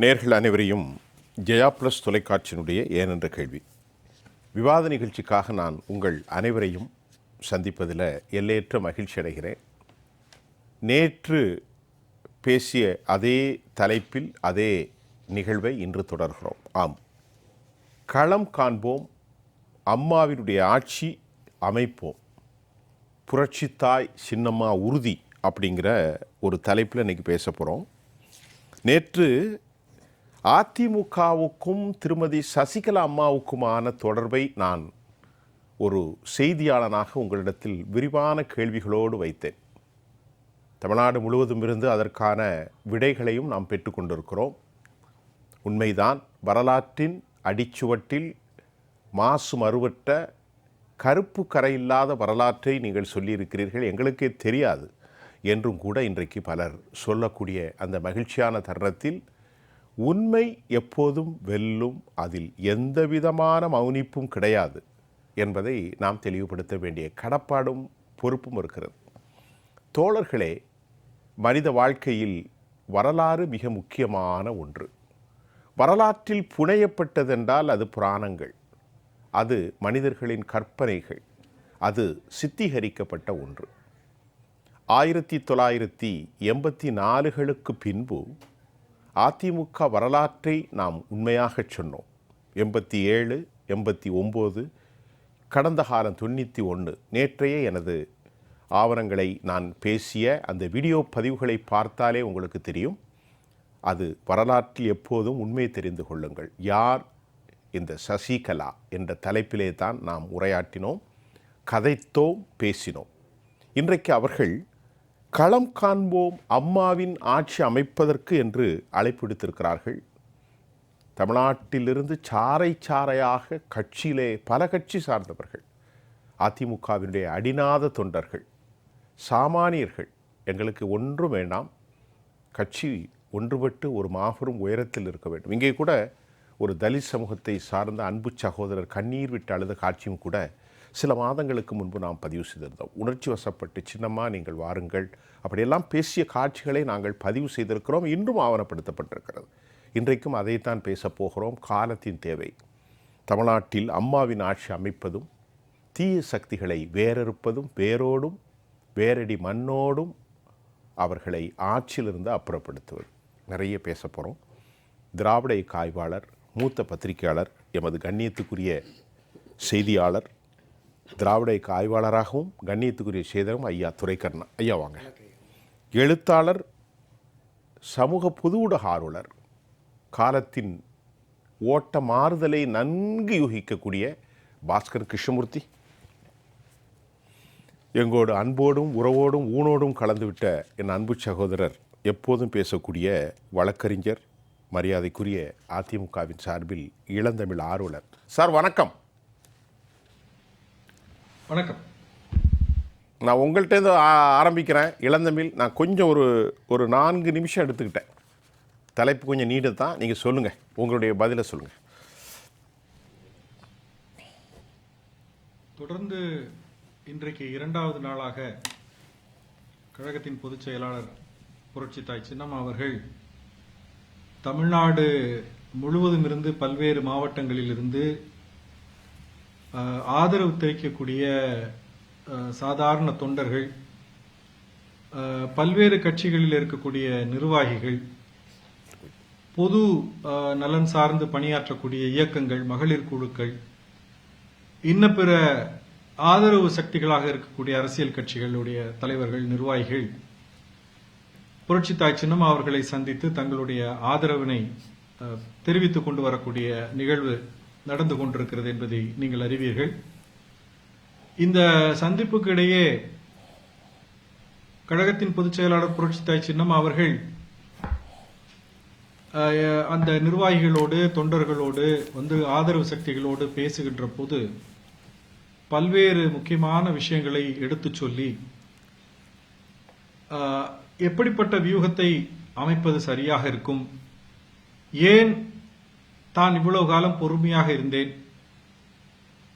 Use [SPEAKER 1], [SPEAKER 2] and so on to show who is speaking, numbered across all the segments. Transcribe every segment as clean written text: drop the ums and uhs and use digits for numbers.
[SPEAKER 1] நேர்கள் அனைவரையும் ஜெயா பிளஸ் தொலைக்காட்சியினுடைய ஏனென்ற கேள்வி விவாத நிகழ்ச்சிக்காக நான் உங்கள் அனைவரையும் சந்திப்பதில் எல்லையற்ற மகிழ்ச்சி அடைகிறேன். நேற்று பேசிய அதே தலைப்பில் அதே நிகழ்வை இன்று தொடர்கிறோம். ஆம், களம் காண்போம், அம்மாவினுடைய ஆட்சி அமைப்போம், புரட்சித்தாய் சின்னம்மா உறுதி அப்படிங்கிற ஒரு தலைப்பில் இன்றைக்கி பேச போகிறோம். நேற்று அதிமுகவுக்கும் திருமதி சசிகலா அம்மாவுக்குமான தொடர்பை நான் ஒரு செய்தியாளனாக உங்களிடத்தில் விரிவான கேள்விகளோடு வைத்தேன். தமிழ்நாடு முழுவதும் இருந்து அதற்கான விடைகளையும் நாம் பெற்றுக்கொண்டிருக்கிறோம். உண்மைதான், வரலாற்றின் அடிச்சுவட்டில் மாசு மறுவற்ற கருப்பு கரையில்லாத வரலாற்றை நீங்கள் சொல்லியிருக்கிறீர்கள், எங்களுக்கே தெரியாது என்றும் கூட இன்றைக்கு பலர் சொல்லக்கூடிய அந்த மகிழ்ச்சியான தருணத்தில் உண்மை எப்போதும் வெல்லும், அதில் எந்த விதமான மௌனிப்பும் கிடையாது என்பதை நாம் தெளிவுபடுத்த வேண்டிய கடப்பாடும் பொறுப்பும் இருக்கிறது. தோழர்களே, மனித வாழ்க்கையில் வரலாறு மிக முக்கியமான ஒன்று. வரலாற்றில் புனையப்பட்டதென்றால் அது புராணங்கள், அது மனிதர்களின் கற்பனைகள், அது சித்தீகரிக்கப்பட்ட ஒன்று. 1984களுக்கு பின்பு அதிமுக வரலாற்றை நாம் உண்மையாக சொன்னோம். 87, 89, கடந்த காலம் 91, நேற்றைய எனது ஆவணங்களை நான் பேசிய அந்த வீடியோ பதிவுகளை பார்த்தாலே உங்களுக்கு தெரியும். அது வரலாற்றில் எப்போதும் உண்மை தெரிந்து கொள்ளுங்கள். யார் இந்த சசிகலா என்ற தலைப்பிலே தான் நாம் உரையாற்றினோம், கதைத்தோம், பேசினோம். இன்றைக்கு அவர்கள் களம் காண்போம், அம்மாவின் ஆட்சி அமைப்பதற்கு என்று அழைப்பு விடுத்திருக்கிறார்கள். தமிழ்நாட்டிலிருந்து சாறை சாறையாக கட்சியிலே பல கட்சி சார்ந்தவர்கள், அதிமுகவினுடைய அடிநாத தொண்டர்கள், சாமானியர்கள், எங்களுக்கு ஒன்றும் வேண்டாம், கட்சி ஒன்றுபட்டு ஒரு மாபெரும் உயரத்தில் இருக்க வேண்டும். இங்கே கூட ஒரு தலித் சமூகத்தை சார்ந்த அன்பு சகோதரர் கண்ணீர் விட்டு அழுத காட்சியும் கூட சில மாதங்களுக்கு முன்பு நாம் பதிவு செய்திருந்தோம். உணர்ச்சி வசப்பட்டு சின்னம்மா நீங்கள் வாருங்கள் அப்படியெல்லாம் பேசிய காட்சிகளை நாங்கள் பதிவு செய்திருக்கிறோம், இன்றும் ஆவணப்படுத்தப்பட்டிருக்கிறது. இன்றைக்கும் அதைத்தான் பேசப் போகிறோம். காலத்தின் தேவை. தமிழ்நாட்டில் அம்மாவின் ஆட்சி அமைப்பதும், தீய சக்திகளை வேறறுப்பதும், வேரோடும் வேரடி மண்ணோடும் அவர்களை ஆட்சியிலிருந்து அப்புறப்படுத்துவது, நிறைய பேச போகிறோம். திராவிட இயக்க ஆய்வாளர், மூத்த பத்திரிகையாளர், எமது கண்ணியத்துக்குரிய செய்தியாளர், திராவிட இயக்க ஆய்வாளராகவும் கண்ணியத்துக்குரிய செய்தரும் ஐயா துரைக்கண்ணா. ஐயா வாங்க. எழுத்தாளர், சமூக பொது ஊடக ஆர்வலர், காலத்தின் ஓட்ட மாறுதலை நன்கு யூகிக்கக்கூடிய பாஸ்கர் கிருஷ்ணமூர்த்தி, எங்களோடு அன்போடும் உறவோடும் ஊனோடும் கலந்துவிட்ட என் அன்பு சகோதரர், எப்போதும் பேசக்கூடிய வழக்கறிஞர், மரியாதைக்குரிய அதிமுகவின் சார்பில் இளந்தமிழ் ஆர்வலர். சார் வணக்கம்.
[SPEAKER 2] வணக்கம்.
[SPEAKER 1] நான் உங்கள்கிட்ட ஆரம்பிக்கிறேன். இளந்தமிழ், நான் கொஞ்சம் ஒரு 4 நிமிஷம் எடுத்துக்கிட்டேன். தலைப்பு கொஞ்சம் நீடு தான், நீங்கள் சொல்லுங்கள், உங்களுடைய பதிலை சொல்லுங்கள்.
[SPEAKER 2] தொடர்ந்து இன்றைக்கு 2வது நாளாக கழகத்தின் பொதுச் செயலாளர் புரட்சித்தாய் சின்னம்மா அவர்கள் தமிழ்நாடு முழுவதும் இருந்து பல்வேறு மாவட்டங்களில் இருந்து ஆதரவு தெரிவிக்கக்கூடிய சாதாரண தொண்டர்கள், பல்வேறு கட்சிகளில் இருக்கக்கூடிய நிர்வாகிகள், பொது நலன் சார்ந்து பணியாற்றக்கூடிய இயக்கங்கள், மகளிர் குழுக்கள், இன்ன பிற ஆதரவு சக்திகளாக இருக்கக்கூடிய அரசியல் கட்சிகளுடைய தலைவர்கள், நிர்வாகிகள் புரட்சித்தாய் சின்னம்மா அவர்களை சந்தித்து தங்களுடைய ஆதரவினை தெரிவித்துக் கொண்டு வரக்கூடிய நிகழ்வு நடந்து கொண்டிருக்கிறது என்பதை நீங்கள் அறிவீர்கள். இந்த சந்திப்புக்கு இடையே கழகத்தின் பொதுச் செயலாளர் புரட்சித்தாய் சின்னம்மா அவர்கள் அந்த நிர்வாகிகளோடு, தொண்டர்களோடு வந்து ஆதரவு சக்திகளோடு பேசுகின்ற போது பல்வேறு முக்கியமான விஷயங்களை எடுத்துச் சொல்லி எப்படிப்பட்ட வியூகத்தை அமைப்பது சரியாக இருக்கும், ஏன் தான் இவ்வளவு காலம் பொறுமையாக இருந்தேன்,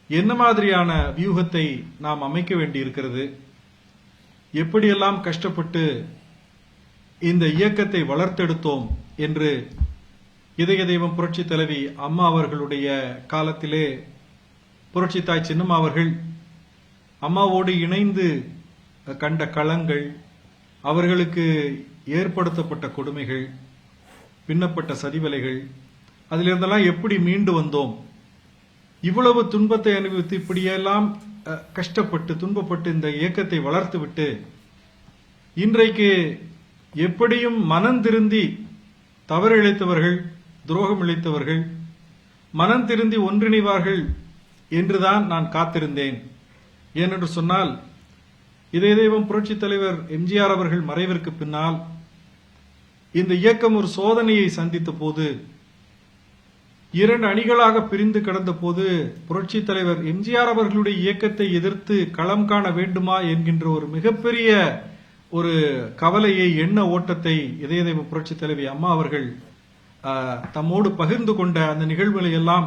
[SPEAKER 2] என்ன மாதிரியான வியூகத்தை நாம் அமைக்க வேண்டி இருக்கிறது, எப்படியெல்லாம் கஷ்டப்பட்டு இந்த இயக்கத்தை வளர்த்தெடுத்தோம் என்று இதய தெய்வம் புரட்சி தலைவி அம்மா அவர்களுடைய காலத்திலே புரட்சி தாய் சின்னம்மா அவர்கள் அம்மாவோடு இணைந்து கண்ட களங்கள், அவர்களுக்கு ஏற்படுத்தப்பட்ட கொடுமைகள், பின்னப்பட்ட சதிவலைகள், அதிலிருந்தெல்லாம் எப்படி மீண்டு வந்தோம், இவ்வளவு துன்பத்தை அனுபவித்து இப்படியெல்லாம் கஷ்டப்பட்டு துன்பப்பட்டு இந்த இயக்கத்தை வளர்த்துவிட்டு இன்றைக்கு எப்படியும் மனம் திருந்தி தவறு இழைத்தவர்கள், துரோகம் இழைத்தவர்கள் மனம் திருந்தி ஒன்றிணைவார்கள் என்றுதான் நான் காத்திருந்தேன். ஏனென்று சொன்னால், இதய தெய்வம் புரட்சி தலைவர் எம்ஜிஆர் அவர்கள் மறைவிற்கு பின்னால் இந்த இயக்கம் ஒரு சோதனையை சந்தித்த போது, 2 அணிகளாக பிரிந்து கிடந்த போது, புரட்சி தலைவர் எம்ஜிஆர் அவர்களுடைய இயக்கத்தை எதிர்த்து களம் காண வேண்டுமா என்கின்ற ஒரு மிகப்பெரிய ஒரு கவலையை, எண்ண ஓட்டத்தை இதய தெய்வ புரட்சி தலைவி அம்மா அவர்கள் தம்மோடு பகிர்ந்து கொண்ட அந்த நிகழ்வுகளை எல்லாம்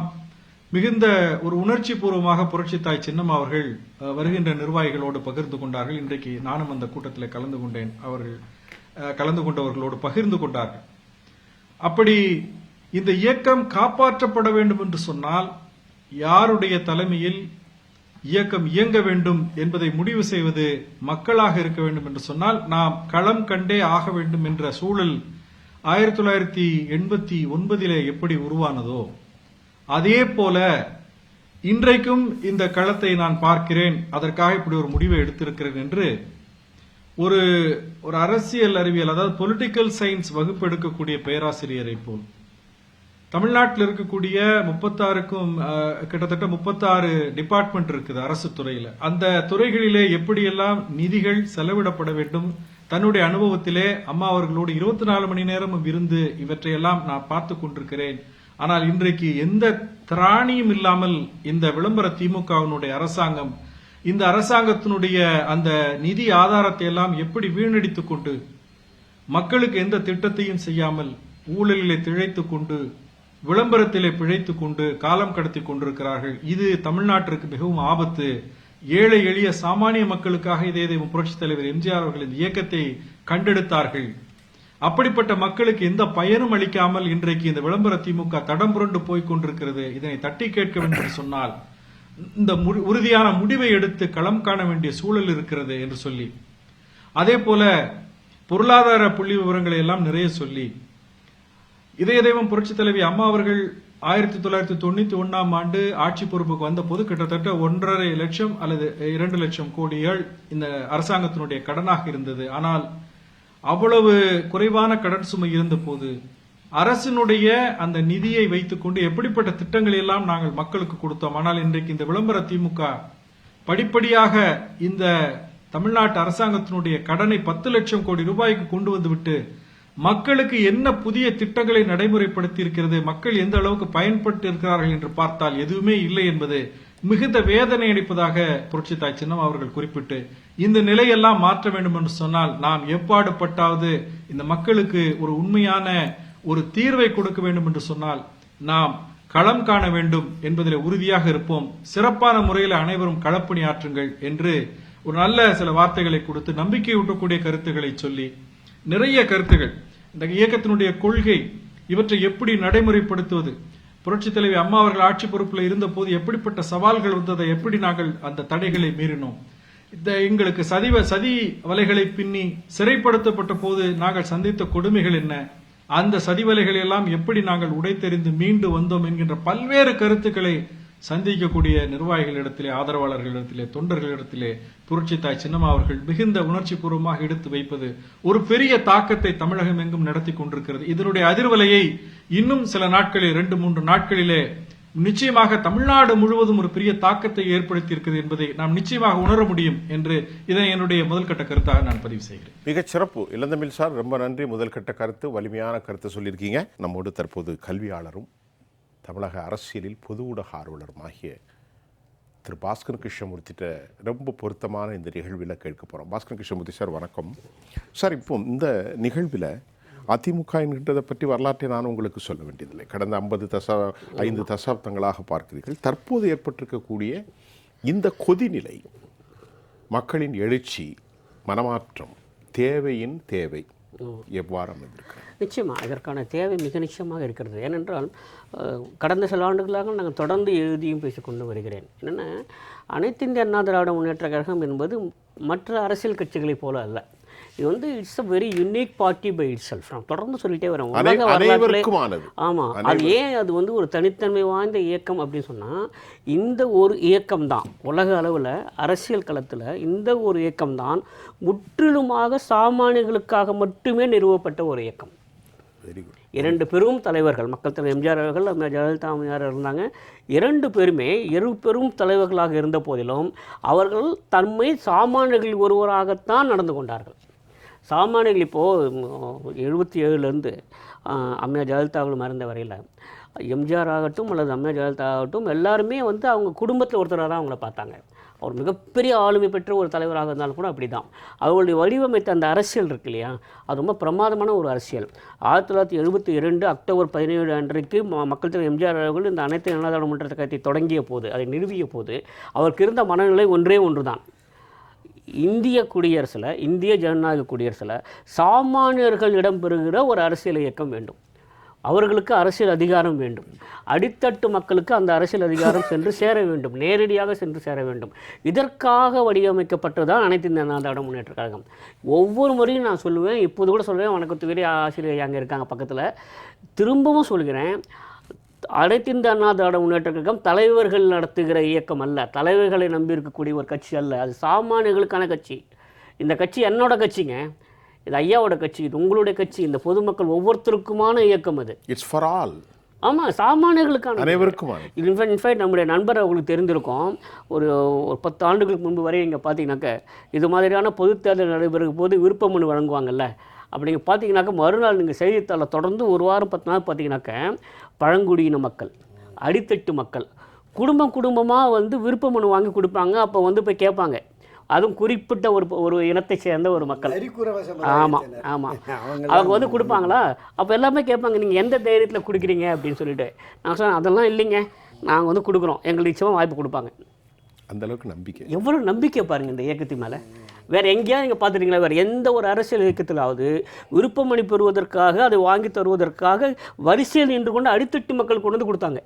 [SPEAKER 2] மிகுந்த ஒரு உணர்ச்சி பூர்வமாக புரட்சி தாய் சின்னம்மா அவர்கள் வருகின்ற நிர்வாகிகளோடு பகிர்ந்து கொண்டார்கள். இன்றைக்கு நானும் அந்த கூட்டத்தில் கலந்து கொண்டேன். அவர்கள் கலந்து கொண்டவர்களோடு பகிர்ந்து கொண்டார்கள். அப்படி இந்த இயக்கம் காப்பாற்றப்பட வேண்டும் என்று சொன்னால், யாருடைய தலைமையில் இயக்கம் இயங்க வேண்டும் என்பதை முடிவு செய்வது மக்களாக இருக்க வேண்டும் என்று சொன்னால், நாம் களம் கண்டே ஆக வேண்டும் என்ற சூழல் 1989 எப்படி உருவானதோ அதே போல இன்றைக்கும் இந்த களத்தை நான் பார்க்கிறேன். அதற்காக இப்படி ஒரு முடிவை எடுத்திருக்கிறேன் என்று ஒரு அரசியல் அறிவியல், அதாவது பொலிட்டிக்கல் சயின்ஸ் வகுப்பு எடுக்கக்கூடிய பேராசிரியரை போல் தமிழ்நாட்டில் இருக்கக்கூடிய 36க்கும் கிட்டத்தட்ட 36 டிபார்ட்மெண்ட் இருக்குது அரசு துறையில. அந்த துறைகளிலே எப்படியெல்லாம் நிதிகள் செலவிடப்பட வேண்டும், தன்னுடைய அனுபவத்திலே அம்மா அவர்களோடு 24 மணி நேரமும் இருந்து இவற்றையெல்லாம் நான் பார்த்து கொண்டிருக்கிறேன். ஆனால் இன்றைக்கு எந்த திராணியும் இல்லாமல் இந்த விளம்பர திமுகவினுடைய அரசாங்கம், இந்த அரசாங்கத்தினுடைய அந்த நிதி ஆதாரத்தை எல்லாம் எப்படி வீணடித்துக் கொண்டு, மக்களுக்கு எந்த திட்டத்தையும் செய்யாமல், ஊழலிலே திளைத்துக் கொண்டு, விளம்பரத்திலே பிழைத்துக் கொண்டு காலம் கடத்தி கொண்டிருக்கிறார்கள். இது தமிழ்நாட்டிற்கு மிகவும் ஆபத்து. ஏழை எளிய சாமானிய மக்களுக்காக இதய தெய்வம் புரட்சி தலைவர் எம்ஜிஆர் அவர்கள் இந்த இயக்கத்தை கண்டெடுத்தார்கள். அப்படிப்பட்ட மக்களுக்கு எந்த பயனும் அளிக்காமல் இன்றைக்கு இந்த விளம்பர திமுக தடம் புரண்டு போய் கொண்டிருக்கிறது. இதனை தட்டி கேட்க வேண்டும் என்று சொன்னால், இந்த உறுதியான முடிவை எடுத்து களம் காண வேண்டிய சூழல் இருக்கிறது என்று சொல்லி, அதே போல பொருளாதார புள்ளி விவரங்களை எல்லாம் நிறைய சொல்லி, இதய தெய்வம் புரட்சி தலைவி அம்மா அவர்கள் 1991 ஆண்டு ஆட்சி பொறுப்புக்கு வந்த போது கிட்டத்தட்ட 1.5 லட்சம் அல்லது 2 லட்சம் கோடிகள் இந்த அரசாங்கத்தினுடைய கடனாக இருந்தது. ஆனால் அவ்வளவு குறைவான கடன் சுமை இருந்த போது அரசினுடைய அந்த நிதியை வைத்துக் கொண்டு எப்படிப்பட்ட திட்டங்களை எல்லாம் நாங்கள் மக்களுக்கு கொடுத்தோம். ஆனால் இன்றைக்கு இந்த விளம்பர திமுக படிப்படியாக இந்த தமிழ்நாட்டு அரசாங்கத்தினுடைய கடனை 10 லட்சம் கோடி ரூபாய்க்கு கொண்டு வந்துவிட்டு மக்களுக்கு என்ன புதிய திட்டங்களை நடைமுறைப்படுத்தி இருக்கிறது, மக்கள் எந்த அளவுக்கு பயன்பட்டு இருக்கிறார்கள் என்று பார்த்தால் எதுவுமே இல்லை என்பது மிகுந்த வேதனை அளிப்பதாக புரட்சி தாய் சின்னம்மா அவர்கள் குறிப்பிட்டு, இந்த நிலையெல்லாம் மாற்ற வேண்டும் என்று சொன்னால் நாம் எப்பாடுபட்டாவது இந்த மக்களுக்கு ஒரு உண்மையான ஒரு தீர்வை கொடுக்க வேண்டும் என்று சொன்னால் நாம் களம் காண வேண்டும் என்பதில் உறுதியாக இருப்போம். சிறப்பான முறையில் அனைவரும் களப்பணி ஆற்றுங்கள் என்று ஒரு நல்ல சில வார்த்தைகளை கொடுத்து நம்பிக்கை ஊட்டக்கூடிய கருத்துக்களை சொல்லி, நிறைய கருத்துகள், இந்த இயக்கத்தினுடைய கொள்கை, இவற்றை எப்படி நடைமுறைப்படுத்துவது, புரட்சி தலைவி அம்மா அவர்கள் ஆட்சி பொறுப்பில் இருந்த போது எப்படிப்பட்ட சவால்கள் வந்ததை, எப்படி நாங்கள் அந்த தடைகளை மீறினோம், இந்த எங்களுக்கு சதி வலைகளை பின்னி சிறைப்படுத்தப்பட்ட போது நாங்கள் சந்தித்த கொடுமைகள் என்ன, அந்த சதி வலைகளை எல்லாம் எப்படி நாங்கள் உடைத்தெறிந்து மீண்டு வந்தோம் என்கின்ற பல்வேறு கருத்துக்களை சந்திக்கக்கூடிய நிர்வாகிகளிடத்திலே, ஆதரவாளர்களிடத்திலே, தொண்டர்களிடத்திலே புரட்சி தாய் சின்னம்மா அவர்கள் மிகுந்த உணர்ச்சி பூர்வமாக எடுத்து வைப்பது ஒரு பெரிய தாக்கத்தை தமிழகம் எங்கும் நடத்தி கொண்டிருக்கிறது. இதனுடைய அதிர்வலையை இன்னும் சில நாட்களில் 2-3 நாட்களிலே நிச்சயமாக தமிழ்நாடு முழுவதும் ஒரு பெரிய தாக்கத்தை ஏற்படுத்தி இருக்கிறது என்பதை நாம் நிச்சயமாக உணர முடியும் என்று இதை என்னுடைய முதல்கட்ட கருத்தாக நான் பதிவு செய்கிறேன்.
[SPEAKER 1] மிகச் சிறப்பு இளந்தமிழ் சார், ரொம்ப நன்றி. முதல்கட்ட கருத்து, வலிமையான கருத்து சொல்லியிருக்கீங்க. நம்மோடு தற்போது கல்வியாளரும் தமிழக அரசியலில் பொது ஊடக ஆர்வலருமாகிய திரு பாஸ்கர் கிருஷ்ணமூர்த்திட்ட ரொம்ப பொருத்தமான இந்த நிகழ்வில் கேட்க போகிறோம். பாஸ்கர் கிருஷ்ணமூர்த்தி சார் வணக்கம். சார், இப்போ இந்த நிகழ்வில் அதிமுக என்கின்றதை பற்றி வரலாற்றை நான் உங்களுக்கு சொல்ல வேண்டியதில்லை. கடந்த 5 தசாப்தங்களாக பார்க்கிறீர்கள். தற்போது ஏற்பட்டிருக்கக்கூடிய இந்த கொதிநிலை, மக்களின் எழுச்சி, மனமாற்றம், தேவையின் தேவை, எவ்வாறு அமைந்திருக்கிறது?
[SPEAKER 3] நிச்சயமாக இதற்கான தேவை மிக நிச்சயமாக இருக்கிறது. ஏனென்றால் கடந்த சில ஆண்டுகளாக நாங்கள் தொடர்ந்து எழுதியும் பேசிக்கொண்டு வருகிறேன். என்னென்னா, அனைத்து இந்திய அண்ணா திராவிட முன்னேற்ற கழகம் என்பது மற்ற அரசியல் கட்சிகளைப் போல அல்ல. இது வந்து it's a very unique party by itself. நான் தொடர்ந்து சொல்லிட்டே வரேன். உலக வரலாற்றிலே ஆமாம், அது ஏன் அது வந்து ஒரு தனித்தன்மை வாய்ந்த இயக்கம் அப்படின்னு சொன்னால், இந்த ஒரு இயக்கம்தான் உலக அளவில் அரசியல் களத்தில் இந்த ஒரு இயக்கம்தான் முற்றிலுமாக சாமானியர்களுக்காக மட்டுமே நிறுவப்பட்ட ஒரு இயக்கம்.
[SPEAKER 1] Very good.
[SPEAKER 3] 2 பெரும் தலைவர்கள், மக்கள் தலைவர் எம்ஜிஆர் அவர்கள், அம்மையார் ஜெயலலிதா அம்மையார் இருந்தாங்க. 2 பேருமே பெரும் தலைவர்களாக இருந்த போதிலும் அவர்கள் தம்மை சாமானியர்கள் ஒருவராகத்தான் நடந்து கொண்டார்கள். சாமானியர்கள் இப்போது 77லேருந்து அம்மையார் ஜெயலலிதா அவர்கள் மறைந்த வரையில் எம்ஜிஆர் ஆகட்டும் அல்லது அம்மையார் ஜெயலலிதா ஆகட்டும் எல்லாருமே வந்து அவங்க குடும்பத்தில் ஒருத்தராக தான் அவங்கள பார்த்தாங்க. அவர் மிகப்பெரிய ஆளுமை பெற்ற ஒரு தலைவராக இருந்தாலும் கூட அப்படி தான். அவர்களுடைய வடிவமைத்த அந்த அரசியல் இருக்கு இல்லையா, அது ரொம்ப பிரமாதமான ஒரு அரசியல். 1972 அக்டோபர் 17 அன்றைக்கு மக்கள் தலைவர் எம்ஜிஆர் அவர்கள் இந்த அனைத்து அண்ணா திராவிட முன்னேற்ற கழகத்தை தொடங்கிய போது, அதை நிறுவிய போது அவருக்கு இருந்த மனநிலை ஒன்று தான். இந்திய குடியரசில், இந்திய ஜனநாயக குடியரசில் சாமானியர்கள் இடம்பெறுகிற ஒரு அரசியல் இயக்கம் வேண்டும். அவர்களுக்கு அரசியல் அதிகாரம் வேண்டும். அடித்தட்டு மக்களுக்கு அந்த அரசியல் அதிகாரம் சென்று சேர வேண்டும், நேரடியாக சென்று சேர வேண்டும். இதற்காக வடிவமைக்கப்பட்டதுதான் அனைத்து இந்திய அண்ணா திராவிட முன்னேற்ற கழகம். ஒவ்வொரு முறையும் நான் சொல்லுவேன், இப்போது கூட சொல்லுவேன், வணக்கத்துக்குரிய ஆசிரியர் அங்கே இருக்காங்க பக்கத்தில், திரும்பவும் சொல்கிறேன், அனைத்து இந்திய அண்ணா திராவிட முன்னேற்ற கழகம் தலைவர்கள் நடத்துகிற இயக்கம் அல்ல, தலைவர்களை நம்பி இருக்கக்கூடிய ஒரு கட்சி அல்ல. அது சாமானியர்களுக்கான கட்சி. இந்த கட்சி என்னோட கட்சிங்க, இது ஐயாவோட கட்சி, இது உங்களுடைய கட்சி, இந்த பொதுமக்கள் ஒவ்வொருத்தருக்குமான இயக்கம் அது.
[SPEAKER 1] It's for all.
[SPEAKER 3] ஆமாம், சாமானியர்களுக்கான,
[SPEAKER 1] அனைவருக்குமான.
[SPEAKER 3] இன்ஃபேக்ட் நம்முடைய நண்பர் அவங்களுக்கு தெரிந்திருக்கும், ஒரு 10 ஆண்டுகளுக்கு முன்பு வரை இங்கே பார்த்தீங்கன்னாக்க இது மாதிரியான பொதுத் தேர்தல் நடைபெறும் போது விருப்ப மனு வழங்குவாங்கல்ல, அப்படி நீங்கள் பார்த்தீங்கன்னாக்க மறுநாள் நீங்கள் செய்தித்தாளில் தொடர்ந்து ஒரு வாரம் 10 நாள் பார்த்தீங்கன்னாக்க பழங்குடியின மக்கள், அடித்தட்டு மக்கள் குடும்பமாக வந்து விருப்ப மனு வாங்கி கொடுப்பாங்க. அப்போ வந்து போய் கேட்பாங்க, அதுவும் குறிப்பிட்ட ஒரு இனத்தை சேர்ந்த ஒரு மக்கள். ஆமாம், அவங்க வந்து கொடுப்பாங்களா, அப்போ எல்லாமே கேட்பாங்க, நீங்கள் எந்த தைரியத்தில் கொடுக்குறீங்க அப்படின்னு சொல்லிட்டு. நான் சொன்னேன், அதெல்லாம் இல்லைங்க, நாங்கள் வந்து கொடுக்குறோம், எங்களுக்கு நிச்சயமாக வாய்ப்பு கொடுப்பாங்க.
[SPEAKER 1] அந்தளவுக்கு நம்பிக்கை,
[SPEAKER 3] எவ்வளோ நம்பிக்கை பாருங்கள் இந்த இயக்கத்தின் மேலே. வேறு எங்கேயாவது நீங்கள் பார்த்துட்டீங்களா, வேறு எந்த ஒரு அரசியல் இயக்கத்திலாவது விருப்பமணி பெறுவதற்காக, அதை வாங்கி தருவதற்காக வரிசையில் நின்று கொண்டு அடித்தட்டு மக்கள் கொண்டு வந்து கொடுத்தாங்க?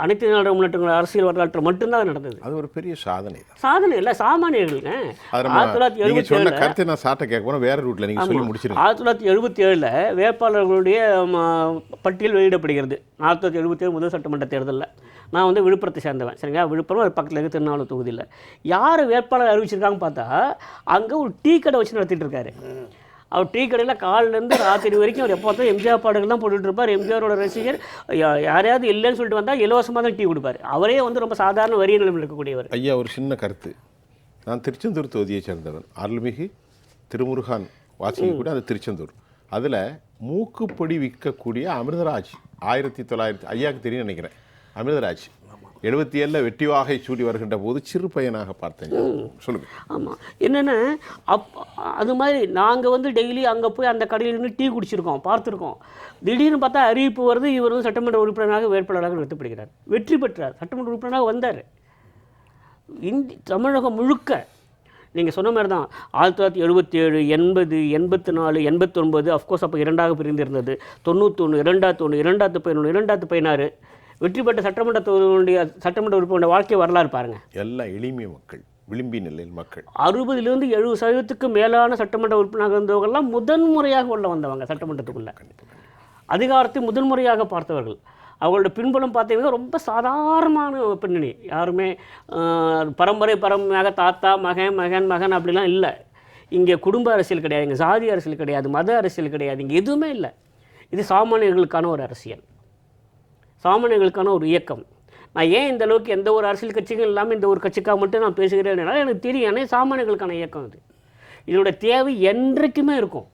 [SPEAKER 3] அனைத்து நாடு முன்னேற்றங்கள் அரசியல் வரலாற்றில் மட்டும்தான் நடந்தது.
[SPEAKER 1] அது ஒரு பெரிய சாதனை.
[SPEAKER 3] சாதனை இல்லை, சாமானியர்களுங்க.
[SPEAKER 1] 1977 நான் சாட்டை கேட்க போகிறேன், வேறு ரூட்டில் நீங்கள் சொல்லி முடிச்சிருங்க.
[SPEAKER 3] 1977 வேட்பாளர்களுடைய பட்டியல் வெளியிடப்படுகிறது. 1977 முதல் சட்டமன்ற தேர்தலில் நான் வந்து விழுப்புரத்தை சேர்ந்தவன், சரிங்களா. விழுப்புரம் ஒரு பக்கத்தில் இருக்க திருநாவூர் தொகுதியில் யார் வேட்பாளர் அறிவிச்சிருக்காங்கன்னு பார்த்தா, அங்கே ஒரு டீ கடை வச்சு நடத்திட்டு இருக்காரு. அவர் டீ கடையில் காலிலேருந்து ராத்திரி வரைக்கும் அவர் எப்போ பார்த்தா எம்ஜிஆர் பாடல்கள் தான் போட்டுட்ருப்பார். எம்ஜிஆரோட ரசிகர் யாரையாவது இல்லைன்னு சொல்லிட்டு வந்தால் இலவசமாக தான் டீ கொடுப்பார். அவரே வந்து ரொம்ப சாதாரண வரிய நிலைமையில் இருக்கக்கூடியவர்.
[SPEAKER 1] ஐயா, ஒரு சின்ன கருத்து. நான் திருச்செந்தூர் தொகுதியை சேர்ந்தவன். அருள்மிகு திருமுருகான் வாசிக்க கூட அது திருச்செந்தூர். அதில் மூக்குப்பொடி விற்கக்கூடிய அமிர்தராஜ் 1900 ஐயாவுக்கு தெரியும் நினைக்கிறேன். அமிர்தராஜ் 77 வெற்றி வாகை சூடி வருகின்ற போது சிறு பையனாக பார்த்தேன். சொல்லுங்கள்.
[SPEAKER 3] ஆமாம், என்னென்னா அது மாதிரி நாங்கள் வந்து டெய்லி அங்கே போய் அந்த கடையில் இருந்து டீ குடிச்சிருக்கோம், பார்த்துருக்கோம். திடீர்னு பார்த்தா அறிவிப்பு வருது, இவர் வந்து சட்டமன்ற உறுப்பினராக வேட்பாளராக நிறுத்தப்படுகிறார், வெற்றி பெற்றார், சட்டமன்ற உறுப்பினராக வந்தார். தமிழகம் முழுக்க நீங்கள் சொன்ன மாதிரி தான் 1977, 80, 84, 89, அஃப்கோர்ஸ் அப்போ 2ஆக பிரிந்திருந்தது, 91, 2001, 2011, 2016 வெற்றி பெற்ற சட்டமன்ற உறுப்பினருடைய வாழ்க்கை வரலாறு பாருங்கள்.
[SPEAKER 1] எல்லா எளிமைய மக்கள், விளிம்பி நிலையில் மக்கள்.
[SPEAKER 3] 60லிருந்து 70% மேலான சட்டமன்ற உறுப்பினராக இருந்தவர்கள்லாம் முதன்முறையாக உள்ள வந்தவங்க. சட்டமன்றத்துக்குள்ள அதிகாரத்தை முதன்முறையாக பார்த்தவர்கள். அவங்களோட பின்புலம் பார்த்தீங்கன்னா ரொம்ப சாதாரணமான பின்னணி. யாருமே பரம்பரையாக தாத்தா மகன் அப்படிலாம் இல்லை. இங்கே குடும்ப அரசியல் கிடையாது, இங்கே சாதி அரசியல் கிடையாது, மத அரசியல் கிடையாது, இங்கே எதுவுமே இல்லை. இது சாமானியர்களுக்கான ஒரு அரசியல், சாமானியர்களுக்கான ஒரு இயக்கம். நான் ஏன் இந்த அளவுக்கு எந்த ஒரு அரசியல் கட்சிகள் இல்லாமல் இந்த ஒரு கட்சிக்காக மட்டும் நான் பேசுகிறேன், எனக்கு தெரியும். ஏன்னா சாமானியர்களுக்கான இயக்கம் இது. இதோட தேவை என்றைக்குமே இருக்கும்.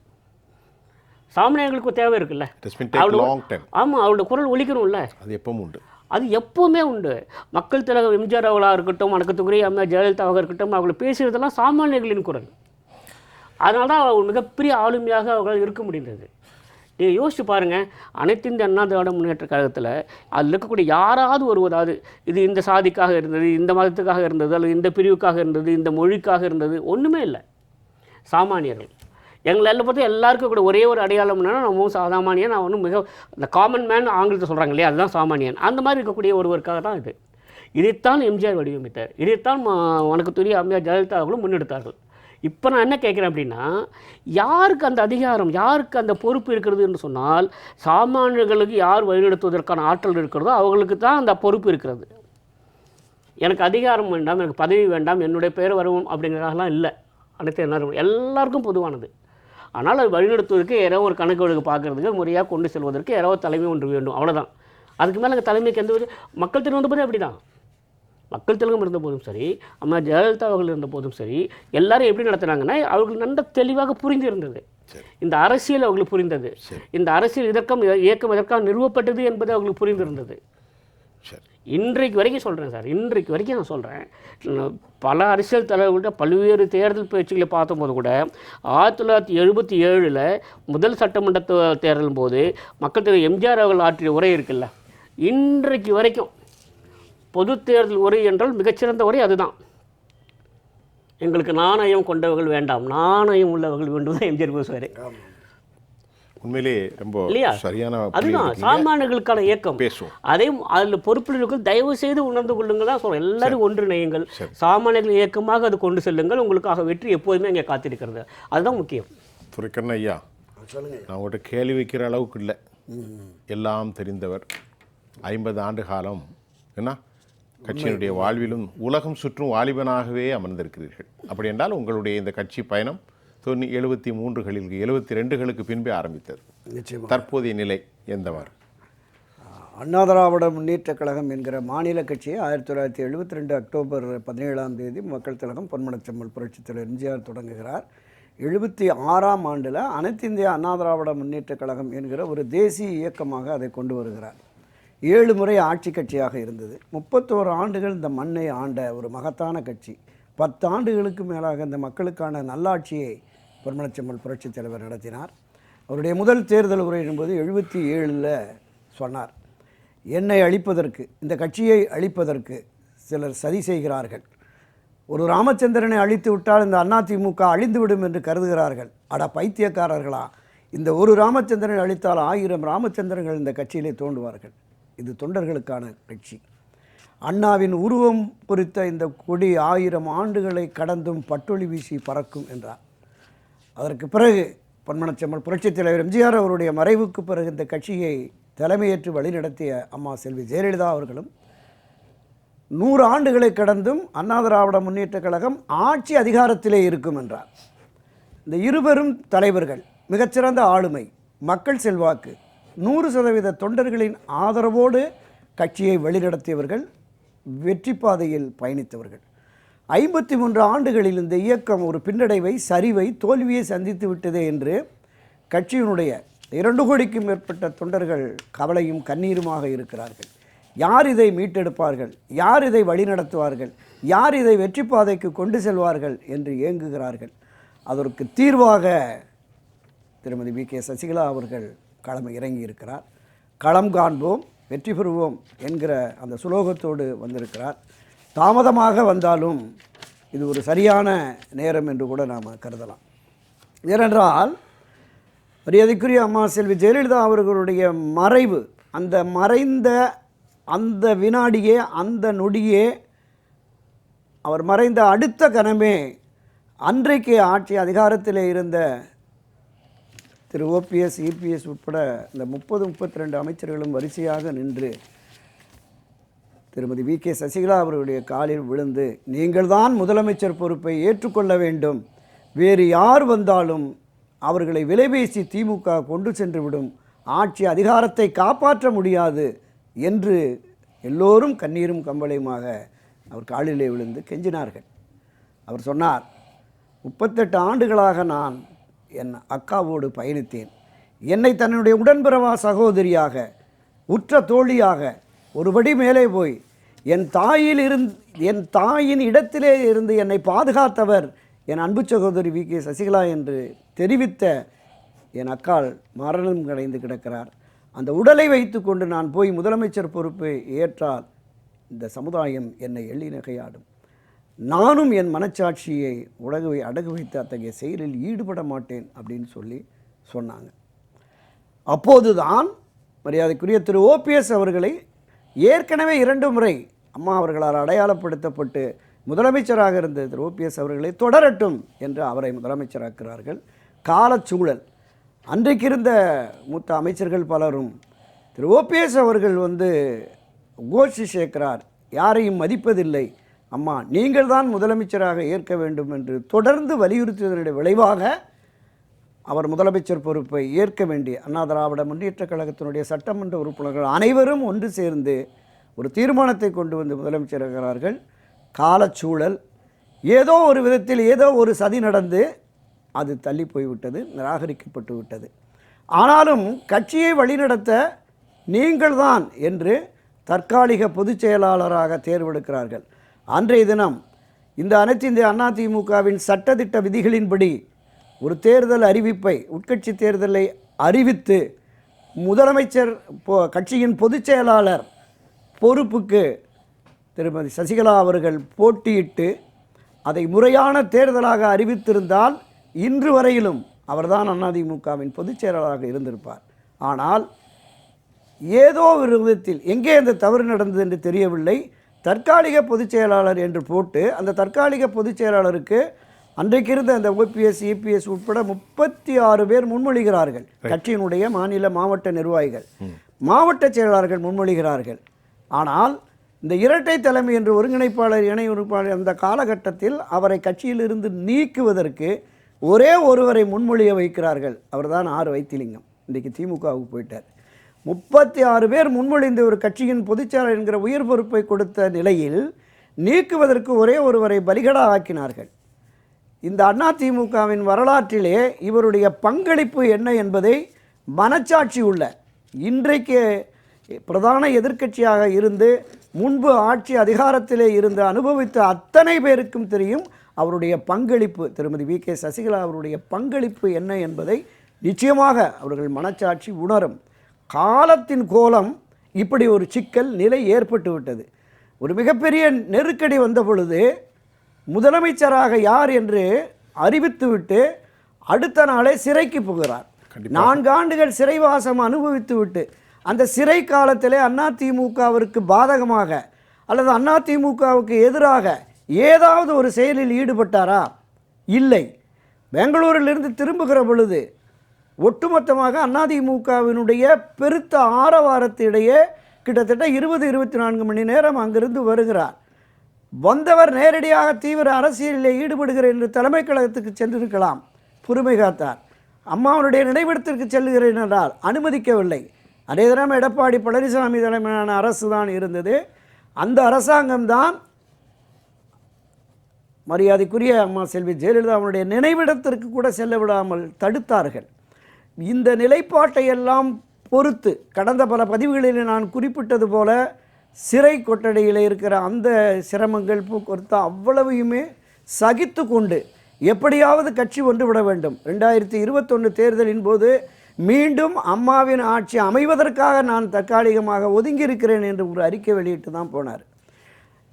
[SPEAKER 3] சாமானியர்களுக்கு தேவை இருக்குல்ல. ஆமாம், அவரோட குரல் ஒலிக்கணும்ல.
[SPEAKER 1] அது எப்பவும் உண்டு,
[SPEAKER 3] அது எப்போவுமே உண்டு. மக்கள் தலைவர் எம்ஜிஆர் அவர்களாக இருக்கட்டும், வணக்கத்துக்குரிய அம்மையார் ஜெயலலிதாவாக இருக்கட்டும், அவங்களை பேசுகிறதெல்லாம் சாமானியர்களின் குரல். அதனால தான் அவர் மிகப்பெரிய ஆளுமையாக அவர்களால் இருக்க முடிந்தது. நீங்கள் யோசிச்சு பாருங்கள், அனைத்து இந்திய அண்ணா திராவிட முன்னேற்ற கழகத்தில் அதில் இருக்கக்கூடிய யாராவது வருவதாவது இது இந்த சாதிக்காக இருந்தது, இந்த மதத்துக்காக இருந்தது, அல்லது இந்த பிரிவுக்காக இருந்தது, இந்த மொழிக்காக இருந்தது, ஒன்றுமே இல்லை. சாமானியர்கள் எங்களை எல்லாம் பார்த்து எல்லாருக்கும் கூட ஒரே ஒரு அடையாளம்னா நம்ம சாமானியன், நான் ஒன்றும் மிக இந்த காமன் மேன் ஆங்கிலத்தை சொல்கிறாங்க இல்லையா, அதுதான் சாமானியன். அந்த மாதிரி இருக்கக்கூடிய ஒருவருக்காக தான் இது. இதைத்தான் எம்ஜிஆர் வடிவமைத்தார். இதைத்தான் வணக்கத்துரிய அம்மையார் ஜெயலலிதா அவர்களும் முன்னெடுத்தார்கள். இப்போ நான் என்ன கேட்குறேன் அப்படின்னா, யாருக்கு அந்த அதிகாரம், யாருக்கு அந்த பொறுப்பு இருக்கிறது என்று சொன்னால், சாமானியர்களுக்கு யார் வழிநடத்துவதற்கான ஆற்றல் இருக்கிறதோ அவர்களுக்கு தான் அந்த பொறுப்பு இருக்கிறது. எனக்கு அதிகாரம் வேண்டாம், எனக்கு பதவி வேண்டாம், என்னுடைய பெயர் வரும் அப்படிங்கிறதெல்லாம் இல்லை. அனைத்து எல்லாருக்கும் பொதுவானது. ஆனால் அது வழிநடத்துவதற்கு யாரோ ஒரு கணக்கு வழக்கு பார்க்குறதுக்கு முறையாக கொண்டு செல்வதற்கு யாரோ தலைமை ஒன்று வேண்டும், அவ்வளோதான். அதுக்கு மேலே தலைமைக்கு எந்த மக்கள் தினம் வந்த போது அப்படி தான். மக்கள் திலகம் இருந்த போதும் சரி, அம்மா ஜெயலலிதா அவர்கள் இருந்த போதும் சரி, எல்லாரும் எப்படி நடத்துனாங்கன்னா அவர்கள் நல்ல தெளிவாக புரிந்திருந்தது. இந்த அரசியல் அவர்களுக்கு புரிந்தது. இந்த அரசியல் இயக்கம் எதற்காக நிறுவப்பட்டது என்பது அவர்களுக்கு புரிந்திருந்தது. இன்றைக்கு வரைக்கும் சொல்கிறேன் சார், இன்றைக்கு வரைக்கும் நான் சொல்கிறேன். பல அரசியல் தலைவர்கள்ட்ட பல்வேறு தேர்தல் பேச்சுக்களை பார்த்தபோது கூட 1977 முதல் சட்டமன்ற தேர்தலும் போது மக்கள் தலைவர் எம்ஜிஆர் அவர்கள் ஆற்றிய உரை இருக்குல்ல, இன்றைக்கு வரைக்கும் பொது தேர்தல் உரை என்றால் மிகச்சிறந்த உரை அதுதான். எங்களுக்கு நாணயம் கொண்டவர்கள் வேண்டாம், நாணயம் உள்ளவர்கள் வேண்டும் தான் எம்ஜிஆர் பேசுவார்.
[SPEAKER 1] உண்மையிலே ரொம்ப சரியான,
[SPEAKER 3] அதுதான் சாமானியர்களுக்கான இயக்கம். அதையும் அதில் பொறுப்பில் இருக்கிற தயவு செய்து உணர்ந்து கொள்ளுங்கள் தான் சொல்கிறேன். எல்லாரும் ஒன்றிணையுங்கள், சாமானியர்கள் இயக்கமாக அது கொண்டு செல்லுங்கள், உங்களுக்காக வெற்றி எப்போதுமே அங்கே காத்திருக்கிறது. அதுதான் முக்கியம்.
[SPEAKER 1] துரைக்கண்ண ஐயா, நான் உங்கள்கிட்ட கேள்வி வைக்கிற அளவுக்கு இல்லை, எல்லாம் தெரிந்தவர். 50 ஆண்டு காலம் என்ன கட்சியினுடைய வாழ்விலும் உலகம் சுற்றும் வாலிபனாகவே அமர்ந்திருக்கிறீர்கள். அப்படி என்றால் உங்களுடைய இந்த கட்சி பயணம் 73களில் 72களுக்கு பின்பே ஆரம்பித்தது. தற்போதைய நிலை எந்தவாறு?
[SPEAKER 4] அண்ணா திராவிட முன்னேற்ற கழகம் என்கிற மாநில கட்சியை 1972 அக்டோபர் 17 மக்கள் திலகம் பொன்மனச்செம்மல் புரட்சித் தலைவர் எம்ஜிஆர் தொடங்குகிறார். 76ஆம் ஆண்டில் அனைத்து இந்திய அண்ணா திராவிட முன்னேற்ற கழகம் என்கிற ஒரு தேசிய இயக்கமாக அதை கொண்டு வருகிறார். 7 முறை ஆட்சி கட்சியாக இருந்தது. 31 ஆண்டுகள் இந்த மண்ணை ஆண்ட ஒரு மகத்தான கட்சி. 10 ஆண்டுகளுக்கு மேலாக இந்த மக்களுக்கான நல்லாட்சியை பொன்மனச்செம்மல் புரட்சித் தலைவர் நடத்தினார். அவருடைய முதல் தேர்தல் உரை என்பது 77 சொன்னார், என்னை அழிப்பதற்கு, இந்த கட்சியை அழிப்பதற்கு சிலர் சதி செய்கிறார்கள். ஒரு ராமச்சந்திரனை அழித்து விட்டால் இந்த அதிமுக அழிந்துவிடும் என்று கருதுகிறார்கள். அட பைத்தியக்காரர்களா, இந்த ஒரு ராமச்சந்திரனை அழித்தால் 1000 ராமச்சந்திரர்கள் இந்த கட்சியிலே தோன்றுவார்கள். இது தொண்டர்களுக்கான கட்சி. அண்ணாவின் உருவம் பொறித்த இந்த கொடி 1000 ஆண்டுகளை கடந்தும் பட்டொளி வீசி பறக்கும் என்றார். அதற்கு பிறகு பொன்மனச்செம்மல் புரட்சித் தலைவர் எம்ஜிஆர் அவருடைய மறைவுக்கு பிறகு இந்த கட்சியை தலைமையேற்று வழிநடத்திய அம்மா செல்வி ஜெயலலிதா அவர்களும் 100 ஆண்டுகளை கடந்தும் அண்ணா திராவிட முன்னேற்ற கழகம் ஆட்சி அதிகாரத்திலே இருக்கும் என்றார். இந்த இருவரும் தலைவர்கள் மிகச்சிறந்த ஆளுமை, மக்கள் செல்வாக்கு, 100% தொண்டர்களின் ஆதரவோடு கட்சியை வழிநடத்தியவர்கள், வெற்றி பாதையில் பயணித்தவர்கள். 53 ஆண்டுகளில் இந்த இயக்கம் ஒரு பின்னடைவை, சரிவை, தோல்வியை சந்தித்து விட்டதே என்று கட்சியினுடைய 2 கோடிக்கும் மேற்பட்ட தொண்டர்கள் கவலையும் கண்ணீருமாக இருக்கிறார்கள். யார் இதை மீட்டெடுப்பார்கள், யார் இதை வழிநடத்துவார்கள், யார் இதை வெற்றி பாதைக்கு கொண்டு செல்வார்கள் என்று ஏங்குகிறார்கள். அதற்கு தீர்வாக திருமதி வி.கே. சசிகலா அவர்கள் களம் இறங்கி இருக்கிறார். களம் காண்போம், வெற்றி பெறுவோம் என்கிற அந்த சுலோகத்தோடு வந்திருக்கிறார். தாமதமாக வந்தாலும் இது ஒரு சரியான நேரம் என்று கூட நாம் கருதலாம். ஏனென்றால் மரியாதைக்குரிய அம்மா செல்வி ஜெயலலிதா அவர்களுடைய மறைவு, அந்த மறைந்த அந்த வினாடியே, அந்த நொடியே, அவர் மறைந்த அடுத்த கணமே அன்றைக்கு ஆட்சி அதிகாரத்தில் இருந்த திரு ஓபிஎஸ், இபிஎஸ் உட்பட இந்த 30-32 அமைச்சர்களும் வரிசையாக நின்று திருமதி வி.கே. சசிகலா அவர்களுடைய காலில் விழுந்து, நீங்கள் தான் முதலமைச்சர் பொறுப்பை ஏற்றுக்கொள்ள வேண்டும், வேறு யார் வந்தாலும் அவர்களை விலைபேசி திமுக கொண்டு சென்று விடும், ஆட்சி அதிகாரத்தை காப்பாற்ற முடியாது என்று எல்லோரும் கண்ணீரும் கம்பளையுமாக அவர் காலிலே விழுந்து கெஞ்சினார்கள். அவர் சொன்னார், 38 ஆண்டுகளாக நான் என் அக்காவோடு பயணித்தேன். என்னை தன்னுடைய உடன்பிறவா சகோதரியாக, உற்ற தோழியாக ஒருபடி மேலே போய் என் தாயின் இடத்திலே இருந்து என்னை பாதுகாத்தவர் என் அன்பு சகோதரி வி.கே. சசிகலா என்று தெரிவித்த என் அக்காள் மரணம் அடைந்து கிடக்கிறார். அந்த உடலை வைத்து கொண்டு நான் போய் முதலமைச்சர் பொறுப்பை ஏற்றால் இந்த சமுதாயம் என்னை எள்ளி நகையாடும். நானும் என் மனச்சாட்சியை அடகு வைத்து அத்தகைய செயலில் ஈடுபட மாட்டேன் அப்படின்னு சொன்னாங்க. அப்போதுதான் மரியாதைக்குரிய திரு ஓபிஎஸ் அவர்களை ஏற்கனவே 2 முறை அம்மா அவர்களால் அடையாளப்படுத்தப்பட்டு முதலமைச்சராக இருந்த திரு ஓபிஎஸ் அவர்களை தொடரட்டும் என்று அவரை முதலமைச்சராக்குகிறார்கள். காலச்சூழல் அன்றைக்கு இருந்த மூத்த அமைச்சர்கள் பலரும் திரு ஓபிஎஸ் அவர்கள் கோஷ்டி சேர்க்கிறார், யாரையும் மதிப்பதில்லை, அம்மா நீங்கள் தான் முதலமைச்சராக ஏற்க வேண்டும் என்று தொடர்ந்து வலியுறுத்தியதனுடைய விளைவாக அவர் முதலமைச்சர் பொறுப்பை ஏற்க வேண்டிய அண்ணா திராவிட முன்னேற்றக் கழகத்தினுடைய சட்டமன்ற உறுப்பினர்கள் அனைவரும் ஒன்று சேர்ந்து ஒரு தீர்மானத்தை கொண்டு வந்து முதலமைச்சராகிறார்கள். காலச்சூழல் ஏதோ ஒரு விதத்தில் ஏதோ ஒரு சதி நடந்து அது தள்ளி போய்விட்டது, நிராகரிக்கப்பட்டு விட்டது. ஆனாலும் கட்சியை வழிநடத்த நீங்கள்தான் என்று தற்காலிக பொதுச் செயலாளராக தேர்வெடுக்கிறார்கள். அன்றைய தினம் இந்த அனைத்து இந்திய அதிமுகவின் சட்டத்திட்ட விதிகளின்படி ஒரு தேர்தல் அறிவிப்பை, உட்கட்சி தேர்தலை அறிவித்து முதலமைச்சர் கட்சியின் பொதுச் செயலாளர் பொறுப்புக்கு திருமதி சசிகலா அவர்கள் போட்டியிட்டு அதை முறையான தேர்தலாக அறிவித்திருந்தால் இன்று வரையிலும் அவர்தான் அதிமுகவின் பொதுச் செயலாளராக இருந்திருப்பார். ஆனால் ஏதோ ஒரு விதத்தில் எங்கே அந்த தவறு நடந்தது என்று தெரியவில்லை. தற்காலிக பொதுச் செயலாளர் என்று போட்டு அந்த தற்காலிக பொதுச் செயலாளருக்கு அன்றைக்கு இருந்த அந்த ஓபிஎஸ் இபிஎஸ் உட்பட 36 பேர் முன்மொழிகிறார்கள். கட்சியினுடைய மாநில மாவட்ட நிர்வாகிகள், மாவட்ட செயலாளர்கள் முன்மொழிகிறார்கள். ஆனால் இந்த இரட்டை தலைமை என்று ஒருங்கிணைப்பாளர் இணை ஒருங்கிணைப்பாளர் அந்த காலகட்டத்தில் அவரை கட்சியிலிருந்து நீக்குவதற்கு ஒரே ஒருவரை முன்மொழிய வைக்கிறார்கள். அவர்தான் ஆர் வைத்திலிங்கம். இன்றைக்கு திமுகவுக்கு போயிட்டார். 36 பேர் முன்மொழிந்த ஒரு கட்சியின் பொதுச்செயலாளர் என்கிற உயர் பொறுப்பை கொடுத்த நிலையில் நீக்குவதற்கு ஒரே ஒருவரை பலிகடா ஆக்கினார்கள். இந்த அதிமுகவின் வரலாற்றிலே இவருடைய பங்களிப்பு என்ன என்பதை மனச்சாட்சி உள்ள இன்றைக்கு பிரதான எதிர்க்கட்சியாக இருந்து முன்பு ஆட்சி அதிகாரத்திலே இருந்து அனுபவித்த அத்தனை பேருக்கும் தெரியும் அவருடைய பங்களிப்பு. திருமதி வி.கே. சசிகலா அவருடைய பங்களிப்பு என்ன என்பதை நிச்சயமாக அவர்கள் மனச்சாட்சி உணரும். காலத்தின் கோலம் இப்படி ஒரு சிக்கல் நிலை ஏற்பட்டு விட்டது. ஒரு மிகப்பெரிய நெருக்கடி வந்த பொழுது முதலமைச்சராக யார் என்று அறிவித்துவிட்டு அடுத்த நாளே சிறைக்கு போகிறார். 4 ஆண்டுகள் சிறைவாசம் அனுபவித்து விட்டு அந்த சிறை காலத்திலே அதிமுகவிற்கு பாதகமாக அல்லது அதிமுகவுக்கு எதிராக ஏதாவது ஒரு செயலில் ஈடுபட்டாரா? இல்லை. பெங்களூரிலிருந்து திரும்புகிற பொழுது ஒட்டுமொத்தமாக அதிமுகவினுடைய பெருத்த ஆரவாரத்திடையே கிட்டத்தட்ட 20-24 மணி நேரம் அங்கிருந்து வருகிறார். வந்தவர் நேரடியாக தீவிர அரசியலில் ஈடுபடுகிறேன் என்று தலைமை கழகத்துக்கு சென்றிருக்கலாம், பொறுமை காத்தார். அம்மாவனுடைய நினைவிடத்திற்கு செல்லுகிறேன் என்றால் அனுமதிக்கவில்லை. அதே தினம் எடப்பாடி பழனிசாமி தலைமையிலான அரசு தான் இருந்தது. அந்த அரசாங்கம்தான் மரியாதைக்குரிய அம்மா செல்வி ஜெயலலிதா அவனுடைய நினைவிடத்திற்கு கூட செல்ல விடாமல் தடுத்தார்கள். இந்த நிலைப்பாட்டை எல்லாம் பொறுத்து கடந்த பல பதிவுகளில் நான் குறிப்பிட்டது போல சிறை கொட்டடியில் இருக்கிற அந்த சிரமங்கள் போக்குவரத்து அவ்வளவையுமே சகித்து கொண்டு எப்படியாவது கட்சி ஒன்றுவிட வேண்டும். 2021 தேர்தலின் போது மீண்டும் அம்மாவின் ஆட்சி அமைவதற்காக நான் தற்காலிகமாக ஒதுங்கி இருக்கிறேன் என்று ஒரு அறிக்கை வெளியிட்டு தான் போனார்.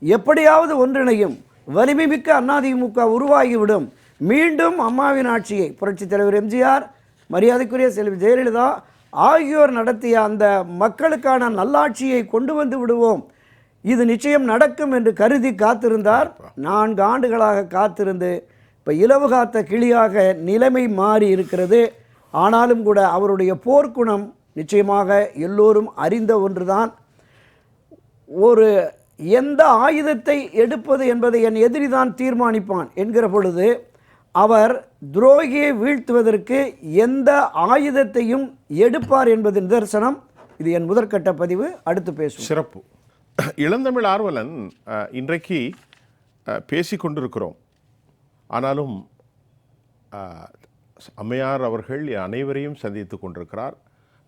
[SPEAKER 4] எப்படியாவது ஒன்றிணையும் வலிமைமிக்க அதிமுக உருவாகிவிடும், மீண்டும் அம்மாவின் ஆட்சியை புரட்சித் தலைவர் எம்ஜிஆர், மரியாதைக்குரிய செல்வி ஜெயலலிதா ஆகியோர் நடத்திய அந்த மக்களுக்கான நல்லாட்சியை கொண்டு வந்து விடுவோம், இது நிச்சயம் நடக்கும் என்று கருதி காத்திருந்தார். 4 ஆண்டுகளாக காத்திருந்து இப்போ இலவு காத்த கிளியாக நிலைமை மாறி இருக்கிறது. ஆனாலும் கூட அவருடைய போர்க்குணம் நிச்சயமாக எல்லோரும் அறிந்த ஒன்றுதான். ஒரு எந்த ஆயுதத்தை எடுப்பது என்பதை என் எதிரி தான் தீர்மானிப்பான் என்கிற பொழுது அவர் துரோகியை வீழ்த்துவதற்கு எந்த ஆயுதத்தையும் எடுப்பார் என்பது நிதர்சனம். இது என் முதற்கட்ட பதிவு. அடுத்து பேசும்.
[SPEAKER 1] சிறப்பு. இளந்தமிழ் ஆர்வலன், இன்றைக்கு பேசிக்கொண்டிருக்கிறோம். ஆனாலும் அம்மையார் அவர்கள் அனைவரையும் சந்தித்து கொண்டிருக்கிறார்.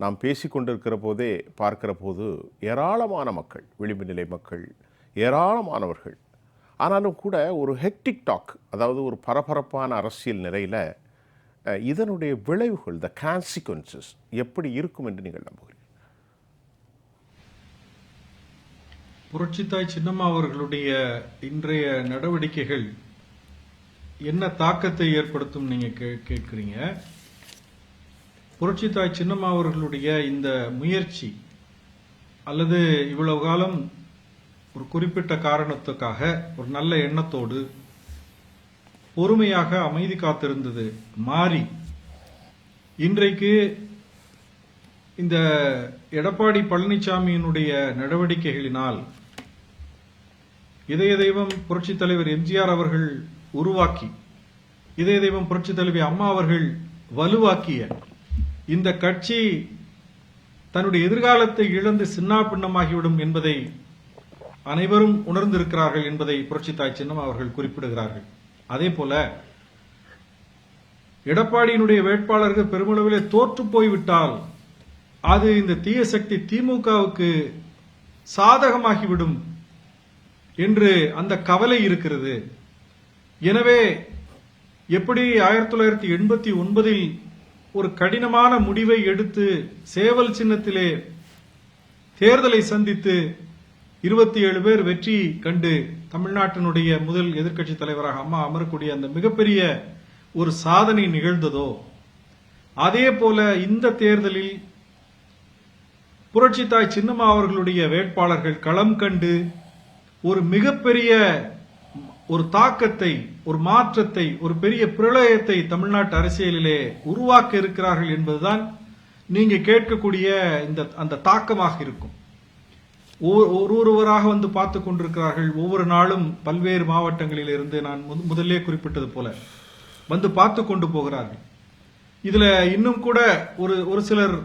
[SPEAKER 1] நாம் பேசிக்கொண்டிருக்கிற போதே பார்க்கிற போது ஏராளமான மக்கள், விளிம்பு நிலை மக்கள், ஏராளமானவர்கள். ஆனாலும் கூட ஒரு ஹெக்டிக் டாக், அதாவது ஒரு பரபரப்பான அரசியல் நிலையில் இதனுடைய விளைவுகள், த கான்சிக்வன்சஸ் எப்படி இருக்கும் என்று நீங்கள் நம்புகிறீர்கள்?
[SPEAKER 2] புரட்சித்தாய் சின்னம்மா அவர்களுடைய இன்றைய நடவடிக்கைகள் என்ன தாக்கத்தை ஏற்படுத்தும் நீங்க கேட்கிறீங்க. புரட்சித்தாய் சின்னம்மா அவர்களுடைய இந்த முயற்சி அல்லது இவ்வளவு காலம் ஒரு குறிப்பிட்ட காரணத்துக்காக ஒரு நல்ல எண்ணத்தோடு பொறுமையாக அமைதி காத்திருந்தது மாறி இன்றைக்கு இந்த எடப்பாடி பழனிசாமியினுடைய நடவடிக்கைகளினால் இதய தெய்வம் புரட்சித் தலைவர் எம்ஜிஆர் அவர்கள் உருவாக்கி இதய தெய்வம் புரட்சித் தலைவி அம்மா அவர்கள் வலுவாக்கிய இந்த கட்சி தன்னுடைய எதிர்காலத்தை இழந்து சின்னாபின்னமாகிவிடும் என்பதை அனைவரும் உணர்ந்திருக்கிறார்கள் என்பதை புரட்சித்தாய் சின்னம்மா அவர்கள் குறிப்பிடுகிறார்கள். அதே போல எடப்பாடியினுடைய வேட்பாளர்கள் பெருமளவிலே தோற்று போய்விட்டால் அது இந்த தீய சக்தி திமுகவுக்கு சாதகமாகிவிடும் என்று அந்த கவலை இருக்கிறது. எனவே எப்படி 1989 ஒரு கடினமான முடிவை எடுத்து சேவல் சின்னத்திலே தேர்தலை சந்தித்து 27 பேர் வெற்றி கண்டு தமிழ்நாட்டினுடைய முதல் எதிர்க்கட்சி தலைவராக அம்மா அமரக்கூடிய அந்த மிகப்பெரிய ஒரு சாதனை நிகழ்ந்ததோ அதே போல இந்த தேர்தலில் புரட்சித்தாய் சின்னம்மா அவர்களுடைய வேட்பாளர்கள் களம் கண்டு ஒரு மிகப்பெரிய ஒரு தாக்கத்தை, ஒரு மாற்றத்தை, ஒரு பெரிய பிரளயத்தை தமிழ்நாட்டு அரசியலிலே உருவாக்க இருக்கிறார்கள் என்பதுதான் நீங்க கேட்கக்கூடிய அந்த தாக்கமாக இருக்கும். ஒருவராக வந்து பார்த்துக் கொண்டிருக்கிறார்கள். ஒவ்வொரு நாளும் பல்வேறு மாவட்டங்களில் இருந்து நான் முதல்லே குறிப்பிட்டது போல வந்து பார்த்து கொண்டு போகிறார்கள். இதுல இன்னும் கூட ஒரு சிலர்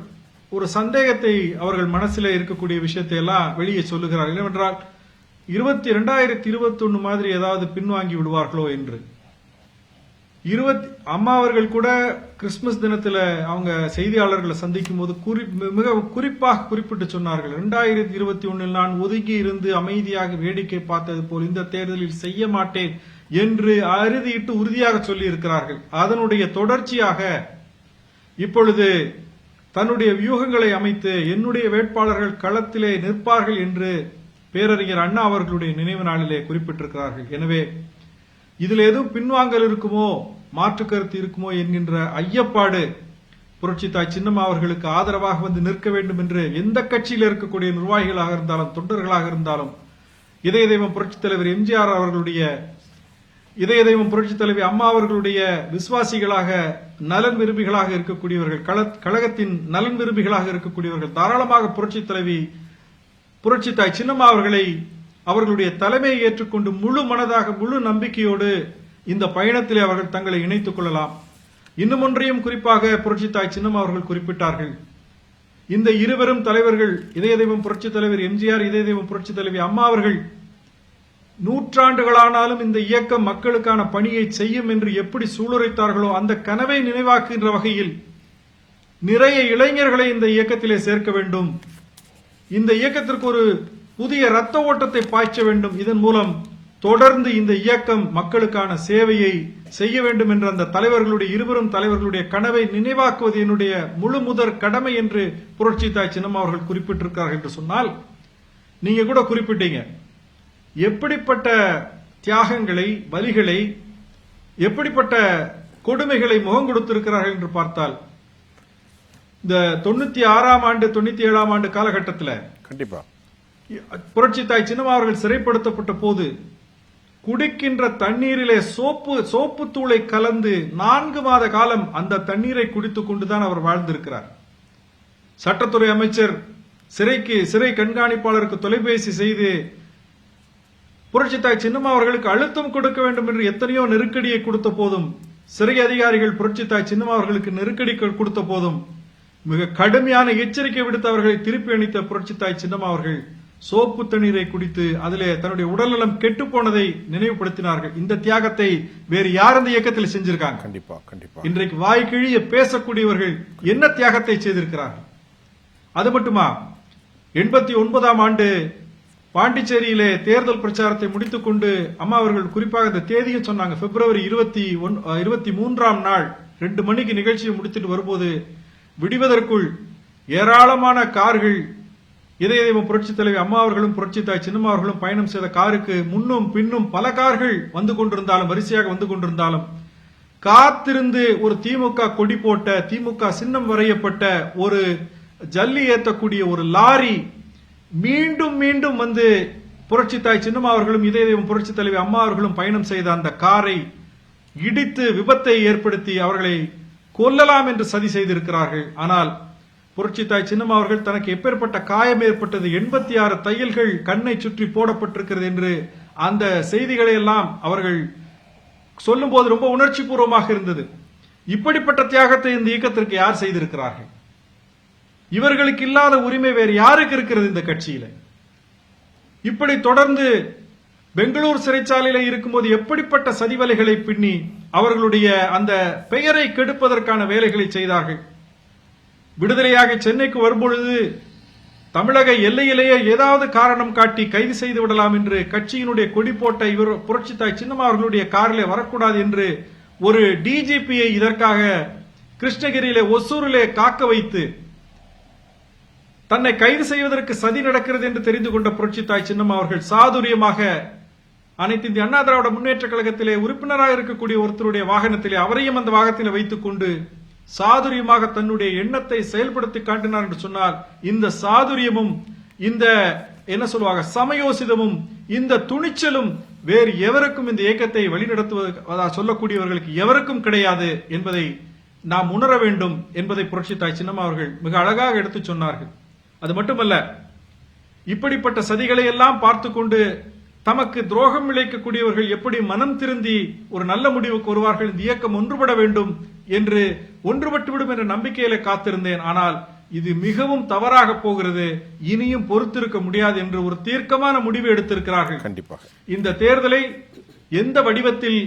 [SPEAKER 2] ஒரு சந்தேகத்தை அவர்கள் மனசில் இருக்கக்கூடிய விஷயத்தை எல்லாம் வெளியே சொல்லுகிறார்கள். என்னவென்றால் 2021 மாதிரி ஏதாவது பின்வாங்கி விடுவார்களோ என்று. அம்மா அவர்கள் கூட கிறிஸ்துமஸ் தினத்தில் அவங்க செய்தியாளர்களை சந்திக்கும் போது மிக குறிப்பாக குறிப்பிட்டு சொன்னார்கள், 2021 நான் ஒதுங்கி இருந்து அமைதியாக வேடிக்கை பார்த்தது போல் இந்த தேர்தலில் செய்ய மாட்டேன் என்று அறுதியிட்டு உறுதியாக சொல்லி இருக்கிறார்கள். அதனுடைய தொடர்ச்சியாக இப்பொழுது தன்னுடைய வியூகங்களை அமைத்து என்னுடைய வேட்பாளர்கள் களத்திலே நிற்பார்கள் என்று பேரறிஞர் அண்ணா அவர்களுடைய நினைவு நாளிலே குறிப்பிட்டிருக்கிறார்கள். எனவே இதில் எதுவும் பின்வாங்கல் இருக்குமோ, மாற்று கருத்து இருக்குமோ என்கின்ற ஐயப்பாடு புரட்சித்தாய் சின்னம்மா அவர்களுக்கு ஆதரவாக வந்து நிற்க வேண்டும் என்று எந்த கட்சியில் இருக்கக்கூடிய நிர்வாகிகளாக இருந்தாலும் தொண்டர்களாக இருந்தாலும் இதய தெய்வம் புரட்சித் தலைவர் எம்ஜிஆர் அவர்களுடைய இதய தெய்வம் புரட்சித் தலைவி அம்மா அவர்களுடைய விசுவாசிகளாக நலன் விரும்பிகளாக இருக்கக்கூடியவர்கள், கழகத்தின் நலன் விரும்பிகளாக இருக்கக்கூடியவர்கள் தாராளமாக புரட்சித் தலைவி புரட்சித்தாய் சின்னம்மா அவர்களை அவர்களுடைய தலைமையை ஏற்றுக்கொண்டு முழு மனதாக முழு நம்பிக்கையோடு இந்த பயணத்திலே அவர்கள் தங்களை இணைத்துக் கொள்ளலாம். இன்னும் ஒன்றையும் குறிப்பாக புரட்சித்தாய் சின்னம்மா அவர்கள் குறிப்பிட்டார்கள். இந்த இருவரும் தலைவர்கள், இதய தெய்வம் புரட்சித் தலைவர் எம்ஜிஆர், இதய தெய்வம் புரட்சித் தலைவி அம்மா அவர்கள் நூற்றாண்டுகளானாலும் இந்த இயக்கம் மக்களுக்கான பணியை செய்யும் என்று எப்படி சூளுரைத்தார்களோ அந்த கனவை நினைவாக்குகின்ற வகையில் நிறைய இளைஞர்களை இந்த இயக்கத்திலே சேர்க்க வேண்டும். இந்த இயக்கத்திற்கு ஒரு புதிய ரத்த ஓட்டத்தை பாய்ச்ச வேண்டும். இதன் மூலம் தொடர்ந்து இந்த இயக்கம் மக்களுக்கான சேவையை செய்ய வேண்டும் என்ற அந்த தலைவர்களுடைய இருவரும் தலைவர்களுடைய கனவை நினைவாக்குவது என்னுடைய முழு முதற் கடமை என்று புரட்சித்தாய் சின்னம்மா அவர்கள் குறிப்பிட்டிருக்கிறார்கள் என்று சொன்னால், நீங்க கூட குறிப்பிட்டீங்க எப்படிப்பட்ட தியாகங்களை, வலிகளை, எப்படிப்பட்ட கொடுமைகளை முகம் கொடுத்திருக்கிறார்கள் என்று பார்த்தால் இந்த 96ஆம் ஆண்டு 97ஆம் ஆண்டு காலகட்டத்தில்
[SPEAKER 1] கண்டிப்பா
[SPEAKER 2] புரட்சித்தாய் சின்னம்மா அவர்கள் சிறைப்படுத்தப்பட்ட போது குடிக்கின்ற தண்ணீரிலே சோப்பு தூளை கலந்து 4 மாத காலம் அந்த தண்ணீரை குடித்துக் கொண்டுதான் அவர் வாழ்ந்திருக்கிறார். சட்டத்துறை அமைச்சர் சிறை கண்காணிப்பாளருக்கு தொலைபேசி செய்து புரட்சித்தாய் சின்னம்மா அவர்களுக்கு அழுத்தம் கொடுக்க வேண்டும் என்று எத்தனையோ நெருக்கடியை கொடுத்த போதும், சிறை அதிகாரிகள் புரட்சித்தாய் சின்னம்மா அவர்களுக்கு நெருக்கடி கொடுத்த போதும் மிக கடுமையான எச்சரிக்கை விடுத்து அவர்களை திருப்பி அளித்த புரட்சித்தாய் சின்னம்மா அவர்கள் சோப்பு தண்ணீரை குடித்து அதிலே தன்னுடைய உடல்நலம் கெட்டு போனதை நினைவுபடுத்தினார்கள். இந்த தியாகத்தை வேறு யார் அந்த இயக்கத்தில் செஞ்சிருக்காங்க?
[SPEAKER 1] கண்டிப்பா கண்டிப்பா.
[SPEAKER 2] இன்றைக்கு வாய்க்கிழிய பேசக்கூடியவர்கள் என்ன தியாகத்தை செய்திருக்கிறார்கள்? அது மட்டுமா, 89ஆம் ஆண்டு பாண்டிச்சேரியிலே தேர்தல் பிரச்சாரத்தை முடித்துக் கொண்டு அம்மா அவர்கள் குறிப்பாக இந்த தேதியும் சொன்னாங்க. பிப்ரவரி 23ஆம் நாள் 2 மணிக்கு நிகழ்ச்சியை முடித்துட்டு வரும்போது விடுவதற்குள் ஏராளமான கார்கள் இதய தெய்வம் புரட்சி தலைவி அம்மா அவர்களும் புரட்சி தாய் சின்னம்மா அவர்களும் பயணம் செய்த காருக்கு முன்னும் பின்னும் பல கார்கள் வந்து கொண்டிருந்தாலும், வரிசையாக வந்து கொண்டிருந்தாலும், காத்திருந்து ஒரு திமுக கொடி போட்ட, திமுக சின்னம் வரையப்பட்ட ஒரு ஜல்லி ஏற்றக்கூடிய ஒரு லாரி மீண்டும் மீண்டும் வந்து புரட்சி தாய் சின்னம்மா அவர்களும் இதய தெய்வம் புரட்சி தலைவி அம்மா அவர்களும் பயணம் செய்த அந்த காரை இடித்து விபத்தை ஏற்படுத்தி அவர்களை கொல்லலாம் என்று சதி செய்திருக்கிறார்கள். ஆனால் புரட்சி தாய் சின்னம்மா அவர்கள் தனக்கு எப்பேற்பட்ட காயம் ஏற்பட்டது, 86 தையல்கள் கண்ணை சுற்றி போடப்பட்டிருக்கிறது என்று அந்த செய்திகளை எல்லாம் அவர்கள் சொல்லும் போது ரொம்ப உணர்ச்சி பூர்வமாக இருந்தது. இப்படிப்பட்ட தியாகத்தை இந்த இயக்கத்திற்கு யார் செய்திருக்கிறார்கள்? இவர்களுக்கு இல்லாத உரிமை வேறு யாருக்கு இருக்கிறது இந்த கட்சியில? இப்படி தொடர்ந்து பெங்களூர் சிறைச்சாலையில இருக்கும்போது எப்படிப்பட்ட சதிவலைகளை பின்னி அவர்களுடைய அந்த பெயரை கெடுப்பதற்கான வேலைகளை செய்தார்கள். விடுதலையாக சென்னைக்கு வரும்பொழுது தமிழக எல்லையிலேயே ஏதாவது காரணம் காட்டி கைது செய்து விடலாம் என்று கட்சியினுடைய கொடி போட்ட இவர் புரட்சி தாய் சின்னம்மா அவர்களுடைய காரிலே வரக்கூடாது என்று ஒரு டிஜிபியை இதற்காக கிருஷ்ணகிரியிலே ஒசூரிலே காக்க வைத்து தன்னை கைது செய்வதற்கு சதி நடக்கிறது என்று தெரிந்து கொண்ட புரட்சி தாய் சின்னம்மா அவர்கள் சாதுரியமாக அனைத்து இந்திய அண்ணா திராவிட முன்னேற்ற கழகத்திலே உறுப்பினராக இருக்கக்கூடிய ஒருத்தருடைய வாகனத்திலே அவரையும் அந்த வாகனத்தில் வைத்துக் கொண்டு சாதுரியமாக தன்னுடைய எண்ணத்தை செயல்படுத்தி காட்டினார் என்று சொன்னால், இந்த சாதுரியமும் இந்த என்ன சொல்லுவாங்க சமயோசிதமும் இந்த துணிச்சலும் வேறு எவருக்கும் இந்த இயக்கத்தை வழிநடத்துவதாக சொல்லக்கூடியவர்களுக்கு எவருக்கும் கிடையாது என்பதை நாம் உணர வேண்டும் என்பதை புரட்சி தாய் சின்னம்மா அவர்கள் மிக அழகாக எடுத்து சொன்னார்கள். அது மட்டுமல்ல, இப்படிப்பட்ட சதிகளை எல்லாம் பார்த்து கொண்டு தமக்கு துரோகம் இழைக்கக்கூடியவர்கள் எப்படி மனம் திருந்தி ஒரு நல்ல முடிவுக்கு வருவார்கள், இந்த இயக்கம் ஒன்றுபட வேண்டும் என்று ஒன்றுபட்டுவிடும் என்ற நம்பிக்கையில காத்திருந்தேன். ஆனால் இது மிகவும் தவறாக போகிறது, இனியும் பொறுத்திருக்க முடியாது என்று ஒரு தீர்க்கமான முடிவு எடுத்திருக்கிறார்கள்.
[SPEAKER 1] கண்டிப்பாக
[SPEAKER 2] இந்த தேர்தலை எந்த வடிவத்தில்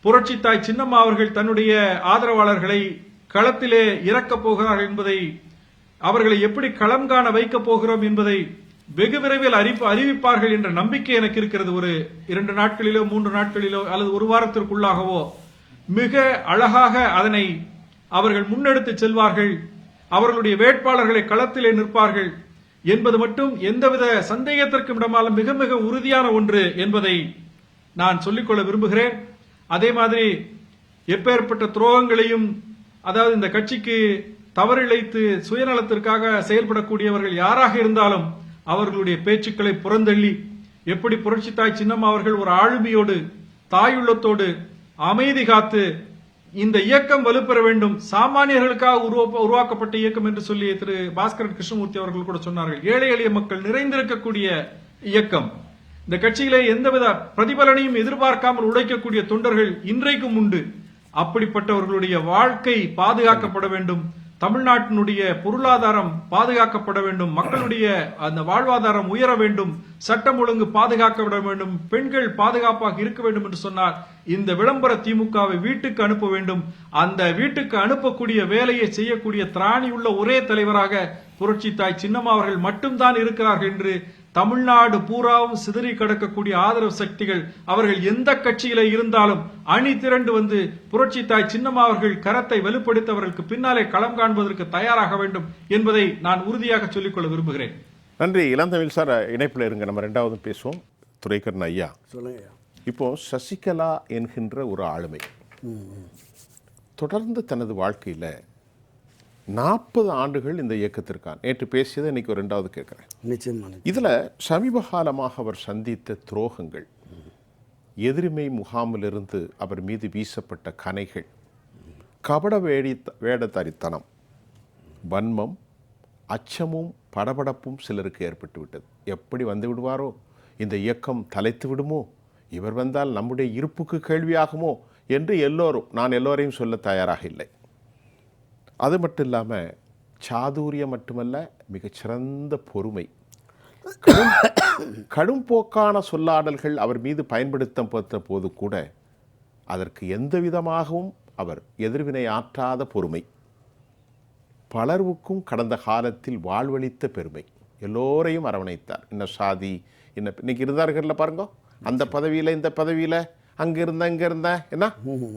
[SPEAKER 2] புரட்சி தாய் சின்னம்மா அவர்கள் தன்னுடைய ஆதரவாளர்களை களத்திலே இறக்கப் போகிறார்கள் என்பதை, அவர்களை எப்படி களம் காண வைக்கப் போகிறோம் என்பதை வெகு விரைவில் அறிவிப்பார்கள் என்ற நம்பிக்கை எனக்கு இருக்கிறது. ஒரு 2 நாட்களிலோ 3 நாட்களிலோ அல்லது ஒரு வாரத்திற்குள்ளாகவோ மிக அழகாக அதனை அவர்கள் முன்னெடுத்து செல்வார்கள். அவர்களுடைய வேட்பாளர்களை களத்திலே நிற்பார்கள் என்பது மட்டும் எந்தவித சந்தேகத்திற்கும் இடமால மிக மிக உறுதியான ஒன்று என்பதை நான் சொல்லிக்கொள்ள விரும்புகிறேன். அதே மாதிரி எப்பேற்பட்ட துரோகங்களையும், அதாவது இந்த கட்சிக்கு தவறிழைத்து சுயநலத்திற்காக செயல்படக்கூடியவர்கள் யாராக இருந்தாலும் அவர்களுடைய பேச்சுக்களை புறந்தள்ளி, எப்படி புரட்சி தாய் சின்னம்மா அவர்கள் ஒரு ஆளுமையோடு தாயுள்ளத்தோடு அமைதி காத்து இந்த இயக்கம் வலுப்பெற வேண்டும், சாமானியர்களுக்காக உருவாக்கப்பட்ட இயக்கம் என்று சொல்லி திரு பாஸ்கரன் கிருஷ்ணமூர்த்தி அவர்கள் கூட சொன்னார்கள். ஏழை எளிய மக்கள் நிறைந்திருக்கக்கூடிய இயக்கம். இந்த கட்சியிலே எந்தவித பிரதிபலனையும் எதிர்பார்க்காமல் உழைக்கக்கூடிய தொண்டர்கள் இன்றைக்கும் உண்டு. அப்படிப்பட்டவர்களுடைய வாழ்க்கை பாதுகாக்கப்பட வேண்டும், தமிழ்நாட்டினுடைய பொருளாதாரம் பாதுகாக்கப்பட வேண்டும், மக்களுடைய அந்த வாழ்வாதாரம் உயர வேண்டும், சட்டம் ஒழுங்கு பாதுகாக்கப்பட வேண்டும், பெண்கள் பாதுகாப்பாக இருக்க வேண்டும் என்று சொன்னால் இந்த விளம்பர திமுகவை வீட்டுக்கு அனுப்ப வேண்டும். அந்த வீட்டுக்கு அனுப்பக்கூடிய வேலையை செய்யக்கூடிய திராணியுள்ள ஒரே தலைவராக புரட்சி தாய் சின்னம்மா அவர்கள் மட்டும்தான் இருக்கிறார்கள் என்று தமிழ்நாடு பூராவும் சிதறி கிடக்கக்கூடிய ஆதரவு சக்திகள் அவர்கள் எந்த கட்சியில இருந்தாலும் அணி திரண்டு வந்து புரட்சி தாய் சின்னம்மா அவர்கள் கரத்தை வலுப்படுத்தி அவர்களுக்கு பின்னாலே களம் காண்பதற்கு தயாராக வேண்டும் என்பதை நான் உறுதியாக சொல்லிக்கொள்ள விரும்புகிறேன்.
[SPEAKER 1] நன்றி. இளந்தமிழ் சார் இணைப்பில் இருங்க, நம்ம 2வது பேசுவோம். துரைக்கண்ணன் ஐயா,
[SPEAKER 4] சொல்லுங்க.
[SPEAKER 1] இப்போ சசிகலா என்கின்ற ஒரு ஆளுமை தொடர்ந்து தனது வாழ்க்கையில் 40 ஆண்டுகள் இந்த இயக்கத்திற்கான, நேற்று பேசியதை இன்னைக்கு ஒரு 2வது கேட்குறேன்.
[SPEAKER 4] நிச்சயமாக
[SPEAKER 1] இதில் சமீப காலமாக அவர் சந்தித்த துரோகங்கள், எதிரிமை முகாமிலிருந்து அவர் மீது வீசப்பட்ட கணைகள், கபட வேடத்தரித்தனம், வன்மம், அச்சமும் படபடப்பும் சிலருக்கு ஏற்பட்டு விட்டது. எப்படி வந்து விடுவாரோ, இந்த இயக்கம் தலைத்து விடுமோ, இவர் வந்தால் நம்முடைய இருப்புக்கு கேள்வியாகுமோ என்று எல்லோரும், நான் எல்லோரையும் சொல்ல தயாராக இல்லை. அது மட்டும் இல்லாமல் சாதுரியம் மட்டுமல்ல, மிகச்சிறந்த பொறுமை, கடும் போக்கான சொல்லாடல்கள் அவர் மீது பயன்படுத்தப்பட்ட போது கூட அதற்கு எந்த விதமாகவும் அவர் எதிர்வினை ஆற்றாத பொறுமை, பலருக்கும் கடந்த காலத்தில் வாழ்வளித்த பெருமை, எல்லோரையும் அரவணைத்தார். இன்ன சாதி இன்னைக்கு இருந்தார்கள்ல பாருங்க, அந்த பதவியில் இந்த பதவியில் அங்கே இருந்த இங்கே இருந்த என்ன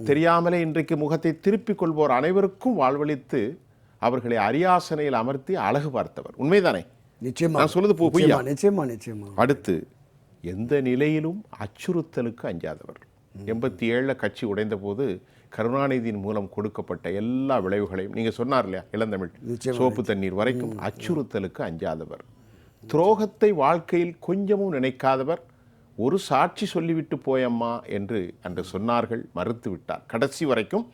[SPEAKER 1] தெரியாமலே இன்றைக்கு முகத்தை திருப்பிக் கொள்வோர் அனைவருக்கும் வாழ்வளித்து அவர்களை அரியாசனையில் அமர்த்தி அழகு பார்த்தவர். உண்மைதானே?
[SPEAKER 4] நிச்சயமா
[SPEAKER 1] நான் சொல்லுது பொய்யா?
[SPEAKER 4] நிச்சயமா நிச்சயமா.
[SPEAKER 1] அடுத்து, எந்த நிலையிலும் அச்சுறுத்தலுக்கு அஞ்சாதவர். 87 கட்சி உடைந்த போது கருணாநிதியின் மூலம் கொடுக்கப்பட்ட எல்லா விளைவுகளையும் நீங்க சொன்னார் இல்லையா, இளந்தமிழ் சோப்பு தண்ணீர் வரைக்கும் அச்சுறுத்தலுக்கு அஞ்சாதவர். துரோகத்தை வாழ்க்கையில் கொஞ்சமும் நினைக்காதவர். ஒரு சாட்சி சொல்லிவிட்டு போயம்மா என்று அன்று சொன்னார்கள், மறுத்து விட்டார். கடைசி வரைக்கும்,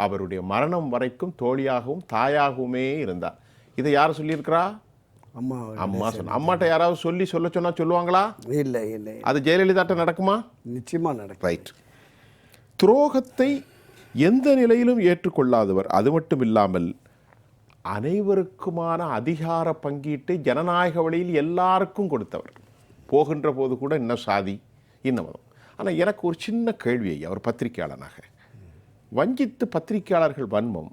[SPEAKER 1] அவருடைய மரணம் வரைக்கும் தோழியாகவும் தாயாகவுமே இருந்தார். இதை யார் சொல்லியிருக்கிறா? அம்மா சொன்ன. அம்மாட்ட யாராவது சொல்ல சொன்னா சொல்லுவாங்களா?
[SPEAKER 4] இல்லை இல்லை.
[SPEAKER 1] அது ஜெயலலிதாட்ட நடக்குமா?
[SPEAKER 4] நிச்சயமா நடக்கும்.
[SPEAKER 1] ரைட். துரோகத்தை எந்த நிலையிலும் ஏற்றுக்கொள்ளாதவர். அது மட்டும் இல்லாமல் அனைவருக்குமான அதிகார பங்கீட்டை ஜனநாயக வழியில் எல்லாருக்கும் கொடுத்தவர். போகின்ற போது கூட இன்ன சாதி இன்ன மதம். ஆனால் எனக்கு ஒரு சின்ன கேள்வியை, அவர் பத்திரிகையாளனாக, வஞ்சித்து பத்திரிகையாளர்கள் வன்மம்,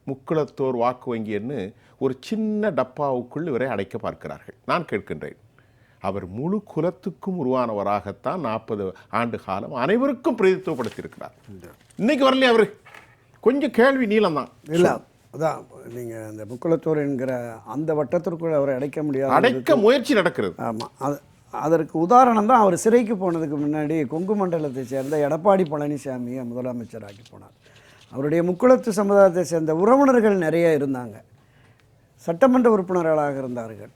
[SPEAKER 1] முக்குளத்தோர் வாக்கு வங்கின்னு ஒரு சின்ன டப்பாவுக்குள் இவரை அடைக்க பார்க்கிறார்கள். நான் கேட்கின்றேன், அவர் முழு குலத்துக்கும் உருவானவராகத்தான் 40 ஆண்டு காலம் அனைவருக்கும் பிரதித்துவப்படுத்தியிருக்கிறார். இன்னைக்கு வரலையே அவரு? கொஞ்சம் கேள்வி நீளம்தான்.
[SPEAKER 4] இல்லை, அதான் நீங்கள் அந்த முக்குளத்தோர் என்கிற அந்த வட்டத்திற்குள் அவரை அடைக்க முடியாது,
[SPEAKER 1] அடைக்க முயற்சி நடக்கிறது.
[SPEAKER 4] ஆமாம். அதற்கு உதாரணம் தான் அவர் சிறைக்கு போனதுக்கு முன்னாடி கொங்கு மண்டலத்தை சேர்ந்த எடப்பாடி பழனிசாமியை முதலமைச்சராக்கி போனார். அவருடைய முக்குளத்து சமுதாயத்தை சேர்ந்த உறவினர்கள் நிறைய இருந்தாங்க, சட்டமன்ற உறுப்பினர்களாக இருந்தார்கள்.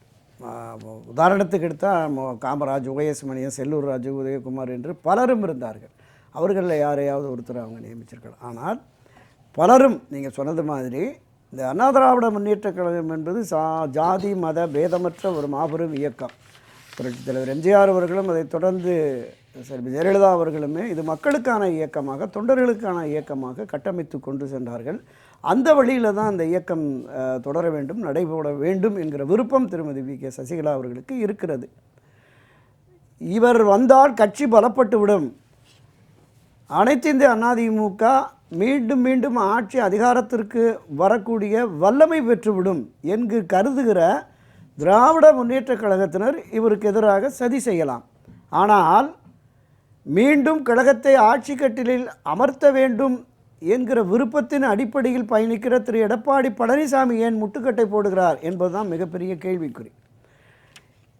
[SPEAKER 4] உதாரணத்துக்கு எடுத்தால் காமராஜ், OS-மணியன், செல்லூர் ராஜு, உதயகுமார் என்று பலரும் இருந்தார்கள். அவர்களில் யாரையாவது ஒருத்தர் அவங்க நியமிச்சிருக்கலாம். ஆனால் பலரும் நீங்கள் சொன்னது மாதிரி இந்த அண்ணா திராவிட முன்னேற்றக் கழகம் என்பது ஜாதி மத பேதமற்ற ஒரு மாபெரும் இயக்கம். புரட்சித் தலைவர் எம்ஜிஆர் அவர்களும் அதை தொடர்ந்து ஜெயலலிதா அவர்களுமே இது மக்களுக்கான இயக்கமாக, தொண்டர்களுக்கான இயக்கமாக கட்டமைத்து கொண்டு சென்றார்கள். அந்த வழியில் தான் அந்த இயக்கம் தொடர வேண்டும், நடைபெற வேண்டும் என்கிற விருப்பம் திருமதி V.K. சசிகலா அவர்களுக்கு இருக்கிறது. இவர் வந்தால் கட்சி பலப்பட்டுவிடும், அனைத்து இந்திய அதிமுக மீண்டும் மீண்டும் ஆட்சி அதிகாரத்திற்கு வரக்கூடிய வல்லமை பெற்றுவிடும் என்று கருதுகிற திராவிட முன்னேற்றக் கழகத்தினர் இவருக்கு எதிராக சதி செய்யலாம். ஆனால் மீண்டும் கழகத்தை ஆட்சி கட்டிலில் அமர்த்த வேண்டும் என்கிற விருப்பத்தின் அடிப்படையில் பயணிக்கிற திரு எடப்பாடி பழனிசாமி ஏன் முட்டுக்கட்டை போடுகிறார் என்பதுதான் மிகப்பெரிய கேள்விக்குறி.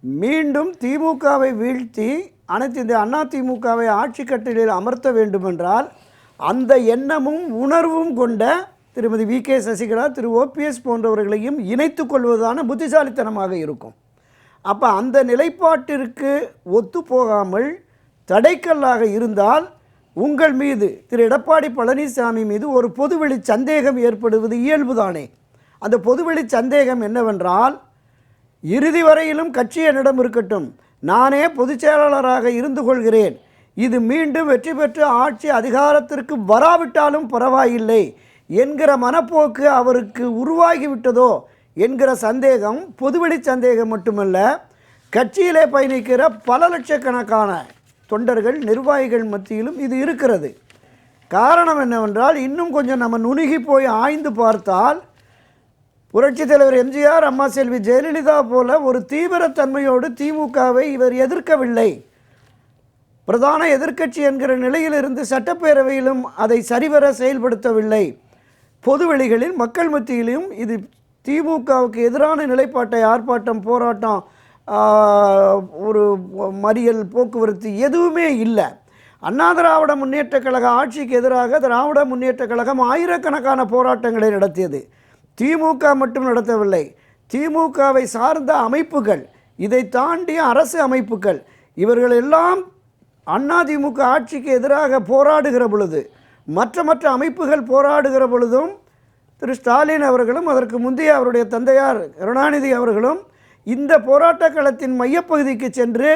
[SPEAKER 4] மீண்டும் திமுகவை வீழ்த்தி அனைத்து இந்த அதிமுகவை ஆட்சி கட்டிலில் அமர்த்த வேண்டுமென்றால் அந்த எண்ணமும் உணர்வும் கொண்ட திருமதி V.K. சசிகலா, திரு OPS போன்றவர்களையும் இணைத்து கொள்வதான புத்திசாலித்தனமாக இருக்கும். அப்போ அந்த நிலைப்பாட்டிற்கு ஒத்து போகாமல் தடைக்கல்லாக இருந்தால் உங்கள் மீது, திரு எடப்பாடி பழனிசாமி மீது ஒரு பொதுவெளி சந்தேகம் ஏற்படுவது இயல்புதானே. அந்த பொதுவெளி சந்தேகம் என்னவென்றால், இறுதி வரையிலும் கட்சி என்னிடம் இருக்கட்டும், நானே பொதுச் செயலாளராக இருந்து கொள்கிறேன், இது மீண்டும் வெற்றி பெற்று ஆட்சி அதிகாரத்திற்கு வராவிட்டாலும் பரவாயில்லை என்கிற மனப்போக்கு அவருக்கு உருவாகிவிட்டதோ என்கிற சந்தேகம் பொதுவெளி சந்தேகம் மட்டுமல்ல, கட்சியிலே பயணிக்கிற பல லட்சக்கணக்கான தொண்டர்கள், நிர்வாகிகள் மத்தியிலும் இது இருக்கிறது. காரணம் என்னவென்றால், இன்னும் கொஞ்சம் நம்ம நுணுகி போய் ஆய்ந்து பார்த்தால், புரட்சித் தலைவர் எம்ஜிஆர், அம்மா செல்வி ஜெயலலிதா போல ஒரு தீவிரத்தன்மையோடு திமுகவை இவர் எதிர்க்கவில்லை. பிரதான எதிர்க்கட்சி என்கிற நிலையிலிருந்து சட்டப்பேரவையிலும் அதை சரிவர செயல்படுத்தவில்லை. பொதுவெளிகளில் மக்கள் மத்தியிலும் இது திமுகவுக்கு எதிரான நிலைப்பாட்டை, ஆர்ப்பாட்டம், போராட்டம், ஒரு மறியல், போக்குவரத்து எதுவுமே இல்லை. அண்ணா திராவிட முன்னேற்றக் கழக ஆட்சிக்கு எதிராக திராவிட முன்னேற்றக் கழகம் ஆயிரக்கணக்கான போராட்டங்களை நடத்தியது. திமுக மட்டும் நடத்தவில்லை, திமுகவை சார்ந்த அமைப்புகள், இதை தாண்டிய அரசு அமைப்புகள், இவர்கள் எல்லாம் அதிமுக ஆட்சிக்கு எதிராக போராடுகிற பொழுது, மற்ற அமைப்புகள் போராடுகிற பொழுதும் திரு ஸ்டாலின் அவர்களும் அதற்கு முந்தைய அவருடைய தந்தையார் கருணாநிதி அவர்களும் இந்த போராட்ட களத்தின் மையப்பகுதிக்கு சென்று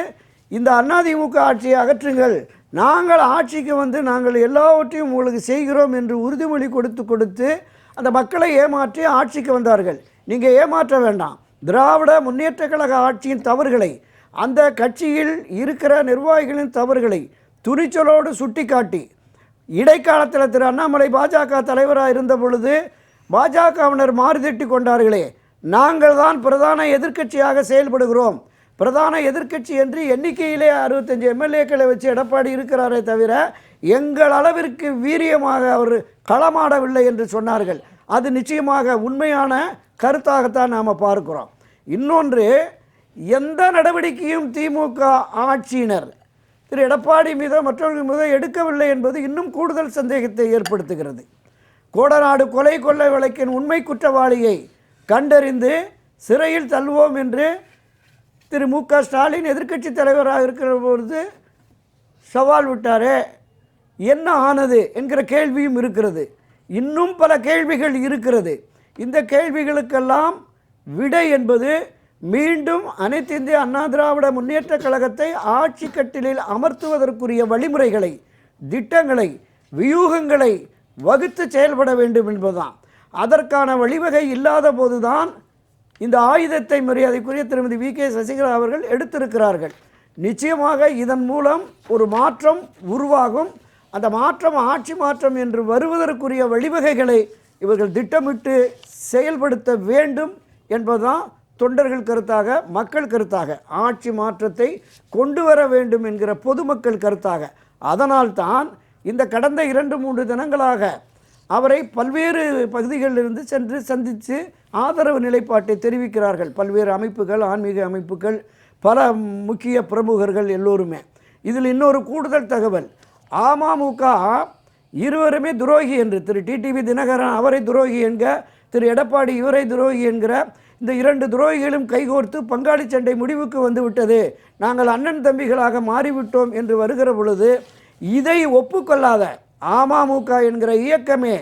[SPEAKER 4] இந்த அதிமுக ஆட்சியை அகற்றுங்கள், நாங்கள் ஆட்சிக்கு வந்து நாங்கள் எல்லாவற்றையும் உங்களுக்கு செய்கிறோம் என்று உறுதிமொழி கொடுத்து அந்த மக்களை ஏமாற்றி ஆட்சிக்கு வந்தார்கள். நீங்கள் ஏமாற்ற வேண்டாம். திராவிட முன்னேற்றக் கழக ஆட்சியின் தவறுகளை, அந்த கட்சியில் இருக்கிற நிர்வாகிகளின் தவறுகளை துணிச்சலோடு சுட்டிக்காட்டி, இடைக்காலத்தில் திரு அண்ணாமலை பாஜக தலைவராக இருந்த பொழுது பாஜகவினர் மாறுதட்டி கொண்டார்களே, நாங்கள் தான் பிரதான எதிர்க்கட்சியாக செயல்படுகிறோம், பிரதான எதிர்க்கட்சி என்று எண்ணிக்கையிலே 65 MLA-க்களை வச்சு எடப்பாடி இருக்கிறாரே தவிர எங்கள் அளவிற்கு வீரியமாக அவர் களமாடவில்லை என்று சொன்னார்கள். அது நிச்சயமாக உண்மையான கருத்தாகத்தான் நாம் பார்க்கிறோம். இன்னொன்று, எந்த நடவடிக்கையும் திமுக ஆட்சியினர் திரு எடப்பாடி மீதோ மற்றவர்கள் மீதோ எடுக்கவில்லை என்பது இன்னும் கூடுதல் சந்தேகத்தை ஏற்படுத்துகிறது. கோடநாடு கொலை கொள்ளை வழக்கின் உண்மை குற்றவாளியை கண்டறிந்து சிறையில் தள்ளுவோம் என்று திரு மு.க. ஸ்டாலின் எதிர்க்கட்சி தலைவராக இருக்கிற பொழுது சவால் விட்டாரே, என்ன ஆனது என்கிற கேள்வியும் இருக்கிறது. இன்னும் பல கேள்விகள் இருக்கிறது. இந்த கேள்விகளுக்கெல்லாம் விடை என்பது மீண்டும் அனைத்து இந்திய அண்ணா திராவிட முன்னேற்ற கழகத்தை ஆட்சி கட்டிலில் அமர்த்துவதற்குரிய வழிமுறைகளை, திட்டங்களை, வியூகங்களை வகுத்து செயல்பட வேண்டும் என்பதுதான். அதற்கான வழிவகை இல்லாத போதுதான் இந்த ஆயுதத்தை மரியாதைக்குரிய திருமதி வி.கே. சசிகலா அவர்கள் எடுத்திருக்கிறார்கள். நிச்சயமாக இதன் மூலம் ஒரு மாற்றம் உருவாகும். அந்த மாற்றம் ஆட்சி மாற்றம் என்று வருவதற்குரிய வழிவகைகளை இவர்கள் திட்டமிட்டு செயல்படுத்த வேண்டும் என்பதுதான் தொண்டர்கள் கருத்தாக, மக்கள் கருத்தாக, ஆட்சி மாற்றத்தை கொண்டு வர வேண்டும் என்கிற பொதுமக்கள் கருத்தாக. அதனால்தான் இந்த கடந்த 2-3 தினங்களாக அவரை பல்வேறு பகுதிகளிலிருந்து சென்று சந்தித்து ஆதரவு நிலைப்பாட்டை தெரிவிக்கிறார்கள். பல்வேறு அமைப்புகள், ஆன்மீக அமைப்புகள், பல முக்கிய பிரமுகர்கள் எல்லோருமே. இதில் இன்னொரு கூடுதல் தகவல், அமமுக இருவருமே துரோகி என்று திரு டிடிவி தினகரன் அவரை துரோகி என்க, திரு எடப்பாடி இவரை துரோகி என்கிற இந்த 2 துரோகிகளும் கைகோர்த்து பங்காளி சண்டை முடிவுக்கு வந்துவிட்டது, நாங்கள் அண்ணன் தம்பிகளாக மாறிவிட்டோம் என்று வருகிற பொழுது இதை ஒப்புக்கொள்ளாத அமமுக என்கிற இயக்கமே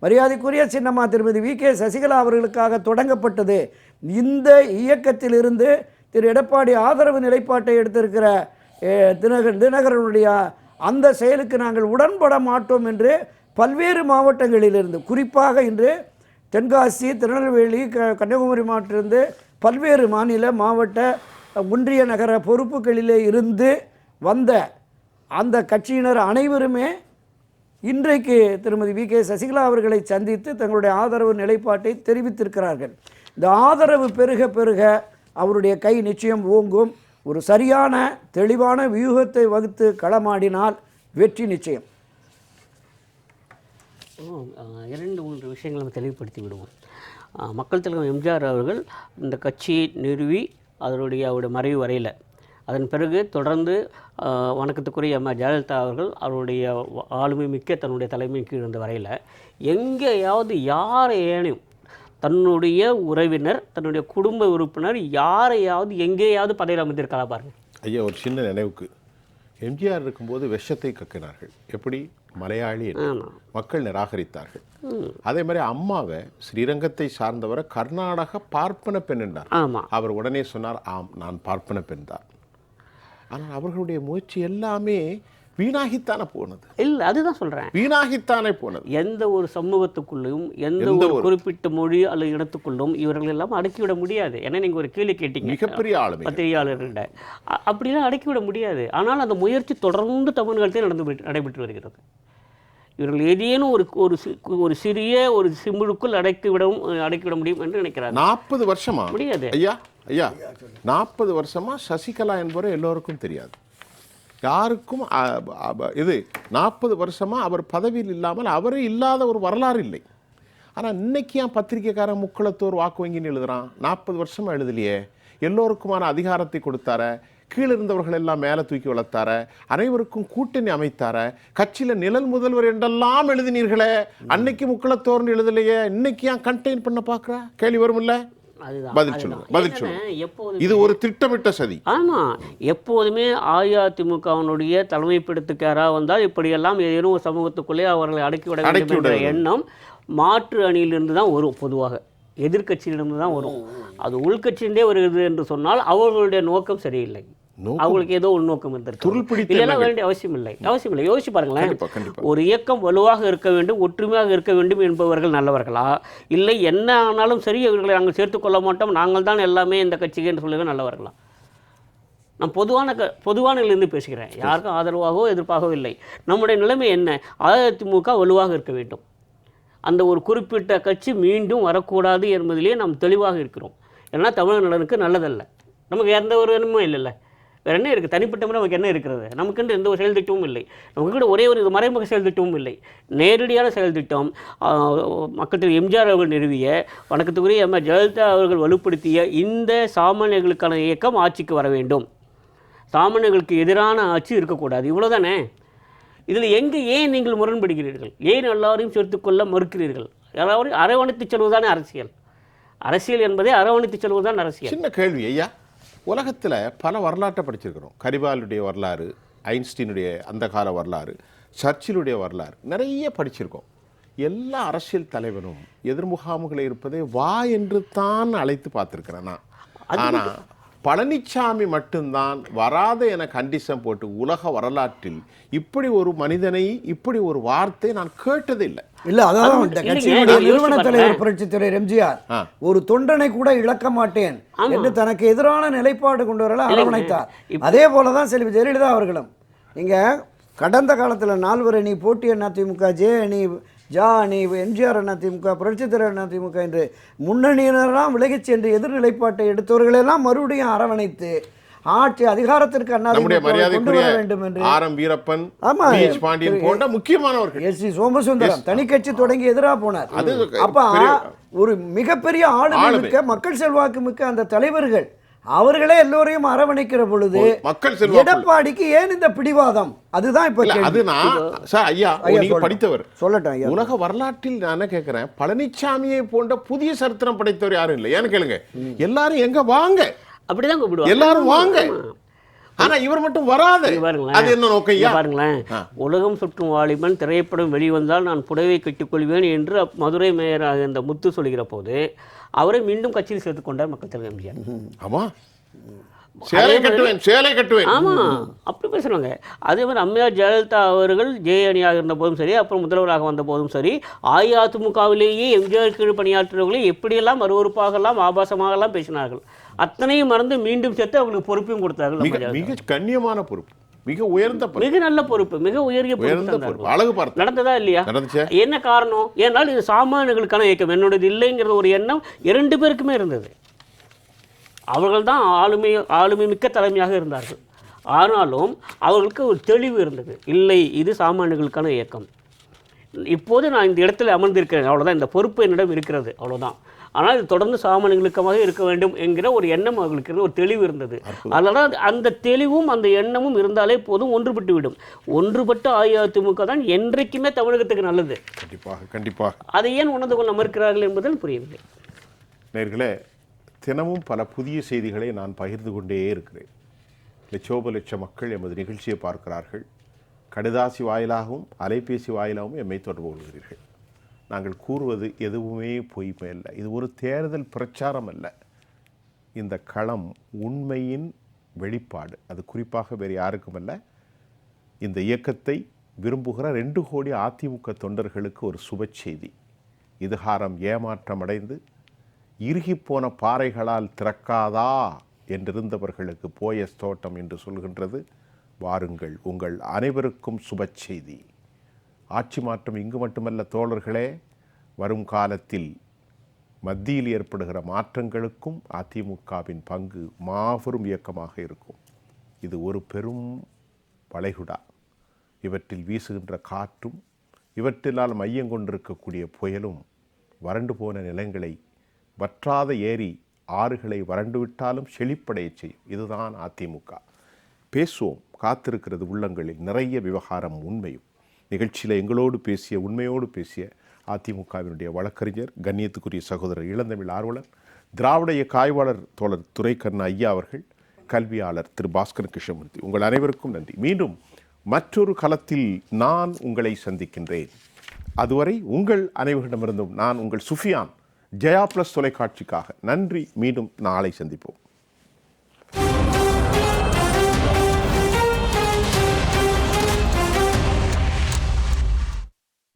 [SPEAKER 4] மரியாதைக்குரிய சின்னம்மா திருமதி வி.கே. சசிகலா அவர்களுக்காக தொடங்கப்பட்டது. இந்த இயக்கத்திலிருந்து திரு எடப்பாடி ஆதரவு நிலைப்பாட்டை எடுத்திருக்கிற தினகரனுடைய அந்த செயலுக்கு நாங்கள் உடன்பட மாட்டோம் என்று பல்வேறு மாவட்டங்களிலிருந்து, குறிப்பாக இன்று தென்காசி, திருநெல்வேலி, கன்னியாகுமரி மாவட்டத்திலிருந்து பல்வேறு மாநில, மாவட்ட, ஒன்றிய நகர பொறுப்புகளிலே இருந்து வந்த அந்த கட்சியினர் அனைவருமே இன்றைக்கு திருமதி வி.கே. சசிகலா அவர்களை சந்தித்து தங்களுடைய ஆதரவு நிலைப்பாட்டை தெரிவித்திருக்கிறார்கள். இந்த ஆதரவு பெருக பெருக அவருடைய கை நிச்சயம் ஓங்கும். ஒரு சரியான தெளிவான வியூகத்தை வகுத்து களமாடினால் வெற்றி நிச்சயம்.
[SPEAKER 3] 2-3 விஷயங்களை நம்ம தெளிவுபடுத்தி விடுவோம். மக்கள் தலைவர் எம்ஜிஆர் அவர்கள் இந்த கட்சியை நிறுவி அவருடைய மறைவு வரையில், அதன் பிறகு தொடர்ந்து வணக்கத்துக்குரிய அம்மா ஜெயலலிதா அவர்கள் அவருடைய ஆளுமை மிக்க தன்னுடைய தலைமை கீழ் இருந்த வரையில் எங்கேயாவது யாரையேனும் தன்னுடைய உறவினர், தன்னுடைய குடும்ப உறுப்பினர் யாரையாவது எங்கேயாவது பதவியில் அமைந்திருக்கலாம் பாருங்க.
[SPEAKER 1] ஐயா, ஒரு சின்ன நினைவுக்கு, எம்ஜிஆர் இருக்கும்போது விஷத்தை கக்கினார்கள். எப்படி? மலையாளி மக்கள் நிராகரித்தார்கள். அதே மாதிரி அம்மாவை, ஸ்ரீரங்கத்தை சார்ந்தவரை கர்நாடக பார்ப்பன பெண் என்றார். அவர் உடனே சொன்னார், ஆம், நான் பார்ப்பன பெண் தான். ஆனால் அவர்களுடைய முயற்சி எல்லாமே வீணாகித்தானே போனது.
[SPEAKER 3] இல்லை, அதுதான் சொல்கிறேன்,
[SPEAKER 1] வீணாகித்தானே போனது.
[SPEAKER 3] எந்த ஒரு சமூகத்துக்குள்ளும் எந்த ஒரு குறிப்பிட்ட மொழி அல்லது இடத்துக்குள்ளும் இவர்கள் எல்லாம் அடக்கிவிட முடியாது. ஏன்னா நீங்கள் ஒரு கேள்வி கேட்டீங்க,
[SPEAKER 1] மிகப்பெரிய ஆளுமை
[SPEAKER 3] பத்திரிகையாளர்கிட்ட, அப்படிலாம் அடக்கிவிட முடியாது. ஆனால் அந்த முயற்சி தொடர்ந்து தமிழ்நாட்டில் நடைபெற்று வருகிறது. இவர்கள் ஏதேனும் ஒரு சிறிய ஒரு சிம்பிளுக்குள் அடக்கிவிட முடியும் என்று நினைக்கிறார்.
[SPEAKER 1] 40 வருஷமா
[SPEAKER 3] முடியாது.
[SPEAKER 1] ஐயா 40 வருஷமா சசிகலா என்பவரை எல்லோருக்கும் தெரியாது. யாருக்கும் இது 40 வருஷமா அவர் பதவியில் இல்லாமல் அவரே இல்லாத ஒரு வரலாறு இல்லை. ஆனால் இன்னைக்கு ஏன் பத்திரிகைக்காரன் முக்குளத்தோர் வாக்கு வங்கின்னு எழுதுறான்? 40 வருஷமா எழுதலையே. எல்லோருக்குமான அதிகாரத்தை கொடுத்தார, கீழே இருந்தவர்கள் எல்லாம் மேலே தூக்கி வளர்த்தார, அனைவருக்கும் கூட்டணி அமைத்தார, கட்சியில் நிழல் முதல்வர் என்றெல்லாம் எழுதினீர்களே, அன்னைக்கு முக்குளத்தோர்னு எழுதலையே, இன்னைக்கு ஏன் கண்டெயின் பண்ண பார்க்குற? கேள்வி வரும் இல்லை? பதில் சொல்லுங்க. இது ஒரு திட்டமிட்ட சதி.
[SPEAKER 3] ஆமா, எப்போதுமே அஇஅதிமுகவினுடைய தலைமைப்படுத்துக்கு யாராவது வந்தால் இப்படியெல்லாம் ஏதேனும் ஒரு சமூகத்துக்குள்ளே அவர்களை அடக்கிவிட வேண்டும் என்ற எண்ணம் மாற்று அணியிலிருந்து தான் வரும். பொதுவாக எதிர்கட்சியிலிருந்து தான் வரும். அது உள்கட்சியிலே வருகிறது என்று சொன்னால் அவர்களுடைய நோக்கம் சரியில்லை. அவங்களுக்கு ஏதோ உள்நோக்கம் இருந்திருக்கு. இதெல்லாம் வேண்டிய அவசியம் இல்லை. யோசிச்சு பாருங்களேன். ஒரு இயக்கம் வலுவாக இருக்க வேண்டும், ஒற்றுமையாக இருக்க வேண்டும் என்பவர்கள் நல்லவர்களா, இல்லை என்ன ஆனாலும் சரி இவர்களை நாங்கள் சேர்த்துக்கொள்ள மாட்டோம், நாங்கள் தான் எல்லாமே இந்த கட்சிக்கு என்று சொல்லவே நல்லவர்களா? நான் பொதுவான நிலையிலிருந்து பேசுகிறேன். யாருக்கும் ஆதரவாகவோ எதிர்ப்பாகவோ இல்லை. நம்முடைய நிலைமை என்ன? அஇஅதிமுக வலுவாக இருக்க வேண்டும், அந்த ஒரு குறிப்பிட்ட கட்சி மீண்டும் வரக்கூடாது என்பதிலேயே நாம் தெளிவாக இருக்கிறோம். ஏன்னா தமிழ் நலனுக்கு நல்லதல்ல, நமக்கு எந்த ஒரு எண்ணமும் இல்லைல்ல. வேறு என்ன இருக்குது? தனிப்பட்ட முறை நமக்கு என்ன இருக்கிறது? நமக்குன்னு எந்த ஒரு செயல் திட்டமும் இல்லை. நமக்கு ஒரே ஒரு மறைமுக செயல் திட்டமும் இல்லை. நேரடியான செயல் திட்டம் மக்கள் திரு எம்ஜிஆர் அவர்கள் நிறுவிய, வணக்கத்துக்குரிய எம் ஜெயலலிதா அவர்கள் வலுப்படுத்திய இந்த சாமானியர்களுக்கான இயக்கம் ஆட்சிக்கு வர வேண்டும். சாமானியர்களுக்கு எதிரான ஆட்சி இருக்கக்கூடாது. இவ்வளோதானே. இதில் ஏன் நீங்கள் முரண்படுகிறீர்கள்? ஏன் எல்லாரையும் சேர்த்துக்கொள்ள மறுக்கிறீர்கள்? எல்லாரையும் அரவணைத்து செல்வதுதானே அரசியல். அரசியல் என்பதே அரவணைத்து செல்வதுதான் அரசியல்.
[SPEAKER 1] சின்ன கேள்வி ஐயா, உலகத்தில் பல வரலாற்றை படிச்சிருக்கிறோம். கரிபாலுடைய வரலாறு, ஐன்ஸ்டீனுடைய அந்த கால வரலாறு, சர்ச்சிலுடைய வரலாறு நிறைய படிச்சிருக்கோம். எல்லா அரசியல் தலைவரும் எதிர்முகாமுகளை இருப்பதை வா என்று தான் அழைத்து பார்த்துருக்கிறேன் நான். ஆனால் பழனிசாமி மட்டும்தான் வராத என கண்டிஷன் போட்டு உலக வரலாற்றில் இப்படி ஒரு மனிதனை, இப்படி ஒரு வார்த்தை நான் கேட்டதில்லை.
[SPEAKER 4] இல்ல, அதான் இந்த கட்சியினுடைய நிறுவன தலைவர் புரட்சித் தலைவர் எம்ஜிஆர் ஒரு தொண்டனை கூட இழக்க மாட்டேன் என்று தனக்கு எதிரான நிலைப்பாடு கொண்டு வரல அரவணைத்தார். அதே போலதான் செல்வி ஜெயலலிதா அவர்களும். நீங்க கடந்த காலத்துல 4 அணி போட்டி அதிமுக, ஜே அணி, ஜா அணி, எம்ஜிஆர் அதிமுக, புரட்சித் தலைவர் அதிமுக என்று முன்னணியினரெல்லாம் விலகிச் சென்று எதிர்நிலைப்பாட்டை எடுத்தவர்களெல்லாம் மறுபடியும் அரவணைத்து ஆட்சி அதிகாரத்திற்கு கொண்டு வர வேண்டும் என்று
[SPEAKER 1] ஆர்.எம். வீரப்பன், பாண்டியன் போன்ற முக்கியமானவர்கள்,
[SPEAKER 4] எஸ்.சி. சோமசுந்தரம் தனி கட்சி தொடங்கி எதிராக போனார். அப்ப ஒரு மிகப்பெரிய ஆளுமை மிக்க, மக்கள் செல்வாக்கு மிக்க அந்த தலைவர்கள் அவர்களே எல்லோரையும் அரவணைக்கிற பொழுது எடப்பாடிக்கு ஏன் இந்த பிடிவாதம்? அதுதான் இப்ப
[SPEAKER 1] ஐயா நீங்க படித்தவர்
[SPEAKER 4] சொல்லட்டும்.
[SPEAKER 1] உலக வரலாற்றில் நான் கேட்கிறேன், பழனிசாமியை போன்ற புதிய சரித்திரம் படைத்தவர் யாரும் இல்லை. ஏன்னு கேளுங்க, எல்லாரும் எங்க வாங்க
[SPEAKER 3] அப்படிதான் கூப்பிடுவாங்க,
[SPEAKER 1] எல்லாரும் வாங்க. ஆனா இவர் மட்டும் வராது. அது என்ன நோக்கம்?
[SPEAKER 3] பாருங்களேன், உலகம் சுற்றும் வாலிபன் திரைப்படம் வெளிவந்தால் நான் புடவை கட்டிக்கொள்வேன் என்று மதுரை மேயராக இந்த முத்து சொல்கிற போது அவரை மீண்டும் கட்சியில் சேர்த்துக் கொண்டார் மக்கள் தலைவர் எம்ஜிஆர்.
[SPEAKER 1] ஆமா, சேலை கட்டுவேன்.
[SPEAKER 3] ஆமா, அப்படி பேசுறாங்க. அதே மாதிரி அம்மையார் ஜெயலலிதா அவர்கள் ஜே அணியாக இருந்த போதும் சரி, அப்புறம் முதல்வராக வந்த போதும் சரி, அஇஅதிமுகவிலேயே எம்ஜிஆர் கீழ் பணியாற்றுறவர்களை எப்படியெல்லாம் அருவறுப்பாகலாம் ஆபாசமாகலாம் பேசினார்கள். அத்தனையும் மறந்து மீண்டும் சேர்த்து அவங்களுக்கு பொறுப்பையும் கொடுத்தார்கள்.
[SPEAKER 1] மிக கண்ணியமான பொறுப்பு, மிக உயர்ந்த,
[SPEAKER 3] மிக நல்ல பொறுப்பு, மிக உயரிய பொறுப்பு.
[SPEAKER 1] அழகு பார்த்து
[SPEAKER 3] நடந்ததா இல்லையா? என்ன காரணம்? ஏன்னால் இது சாமானியர்களுக்கான இயக்கம், என்னோடது இல்லைங்கிற ஒரு எண்ணம் 2 பேருக்குமே இருந்தது. அவர்கள் தான் ஆளுமை மிக்க தலைமையாக இருந்தார்கள். ஆனாலும் அவர்களுக்கு ஒரு தெளிவு இருந்தது, இல்லை இது சாமானியர்களுக்கான இயக்கம். இப்போது நான் இந்த இடத்துல அமர்ந்திருக்கிறேன், அவ்வளோதான், இந்த பொறுப்பு என்னிடம் இருக்கிறது, அவ்வளோதான். ஆனால் இது தொடர்ந்து சாமானியர்களுக்காக இருக்க வேண்டும் என்கிற ஒரு எண்ணம் அவர்களுக்கு இருந்த ஒரு தெளிவு இருந்தது. அதனால் அந்த தெளிவும் அந்த எண்ணமும் இருந்தாலே போதும், ஒன்றுபட்டு விடும். ஒன்றுபட்ட அஇஅதிமுக தான் என்றைக்குமே தமிழகத்துக்கு நல்லது.
[SPEAKER 1] கண்டிப்பாக
[SPEAKER 3] அதை ஏன் உணர்ந்து கொள்ள மறுக்கிறார்கள் என்பதில் புரியவில்லை.
[SPEAKER 1] நேயர்களே, தினமும் பல புதிய செய்திகளை நான் பகிர்ந்து கொண்டே இருக்கிறேன். லட்ச மக்கள் எமது நிகழ்ச்சியை பார்க்கிறார்கள். கடிதாசி வாயிலாகவும் அலைபேசி வாயிலாகவும் எம்மை தொடர்பு கொள்கிறீர்கள். நாங்கள் கூறுவது எதுவுமே பொய்மை அல்ல. இது ஒரு தேர்தல் பிரச்சாரம் அல்ல. இந்த களம் உண்மையின் வெளிப்பாடு. அது குறிப்பாக வேறு யாருக்கும் அல்ல. இந்த இயக்கத்தை விரும்புகிற 2 கோடி அதிமுக தொண்டர்களுக்கு ஒரு சுப செய்தி. இதுகாரம் ஏமாற்றம் அடைந்து இறுகிப்போன பாறைகளால் திறக்காதா என்றிருந்தவர்களுக்கு போயஸ் தோட்டம் என்று சொல்கின்றது. வாருங்கள், உங்கள் அனைவருக்கும் சுப செய்தி. ஆட்சி மாற்றம் இங்கு மட்டுமல்ல தோழர்களே, வரும் காலத்தில் மத்தியில் ஏற்படுகிற மாற்றங்களுக்கும் அதிமுகவின் பங்கு மாபெரும் இயக்கமாக இருக்கும். இது ஒரு பெரும் வளைகுடா. இவற்றில் வீசுகின்ற காற்றும், இவற்றினால் மையம் கொண்டிருக்கக்கூடிய புயலும் வறண்டு போன நிலங்களை, வற்றாத ஏரி ஆறுகளை வறண்டுவிட்டாலும் செழிப்படைய செய்யும். இதுதான் அதிமுக. பேசுவோம், காத்திருக்கிறது உள்ளங்களில் நிறைய விவகாரம் உண்மையும். நிகழ்ச்சியில் எங்களோடு பேசிய, உண்மையோடு பேசிய அதிமுகவினுடைய வழக்கறிஞர், கண்ணியத்துக்குரிய சகோதரர், இளந்தமிழ் ஆர்வலர், திராவிட இயக்க ஆய்வாளர் தோழர் துரைக்கண்ண ஐயா அவர்கள், கல்வியாளர் திரு பாஸ்கர் கிருஷ்ணமூர்த்தி, உங்கள் அனைவருக்கும் நன்றி. மீண்டும் மற்றொரு களத்தில் நான் உங்களை சந்திக்கின்றேன். அதுவரை உங்கள் அனைவரிடமிருந்தும் நான் உங்கள் சுஃபியான், ஜெயா பிளஸ் தொலைக்காட்சிக்காக நன்றி. மீண்டும் நாளை சந்திப்போம்.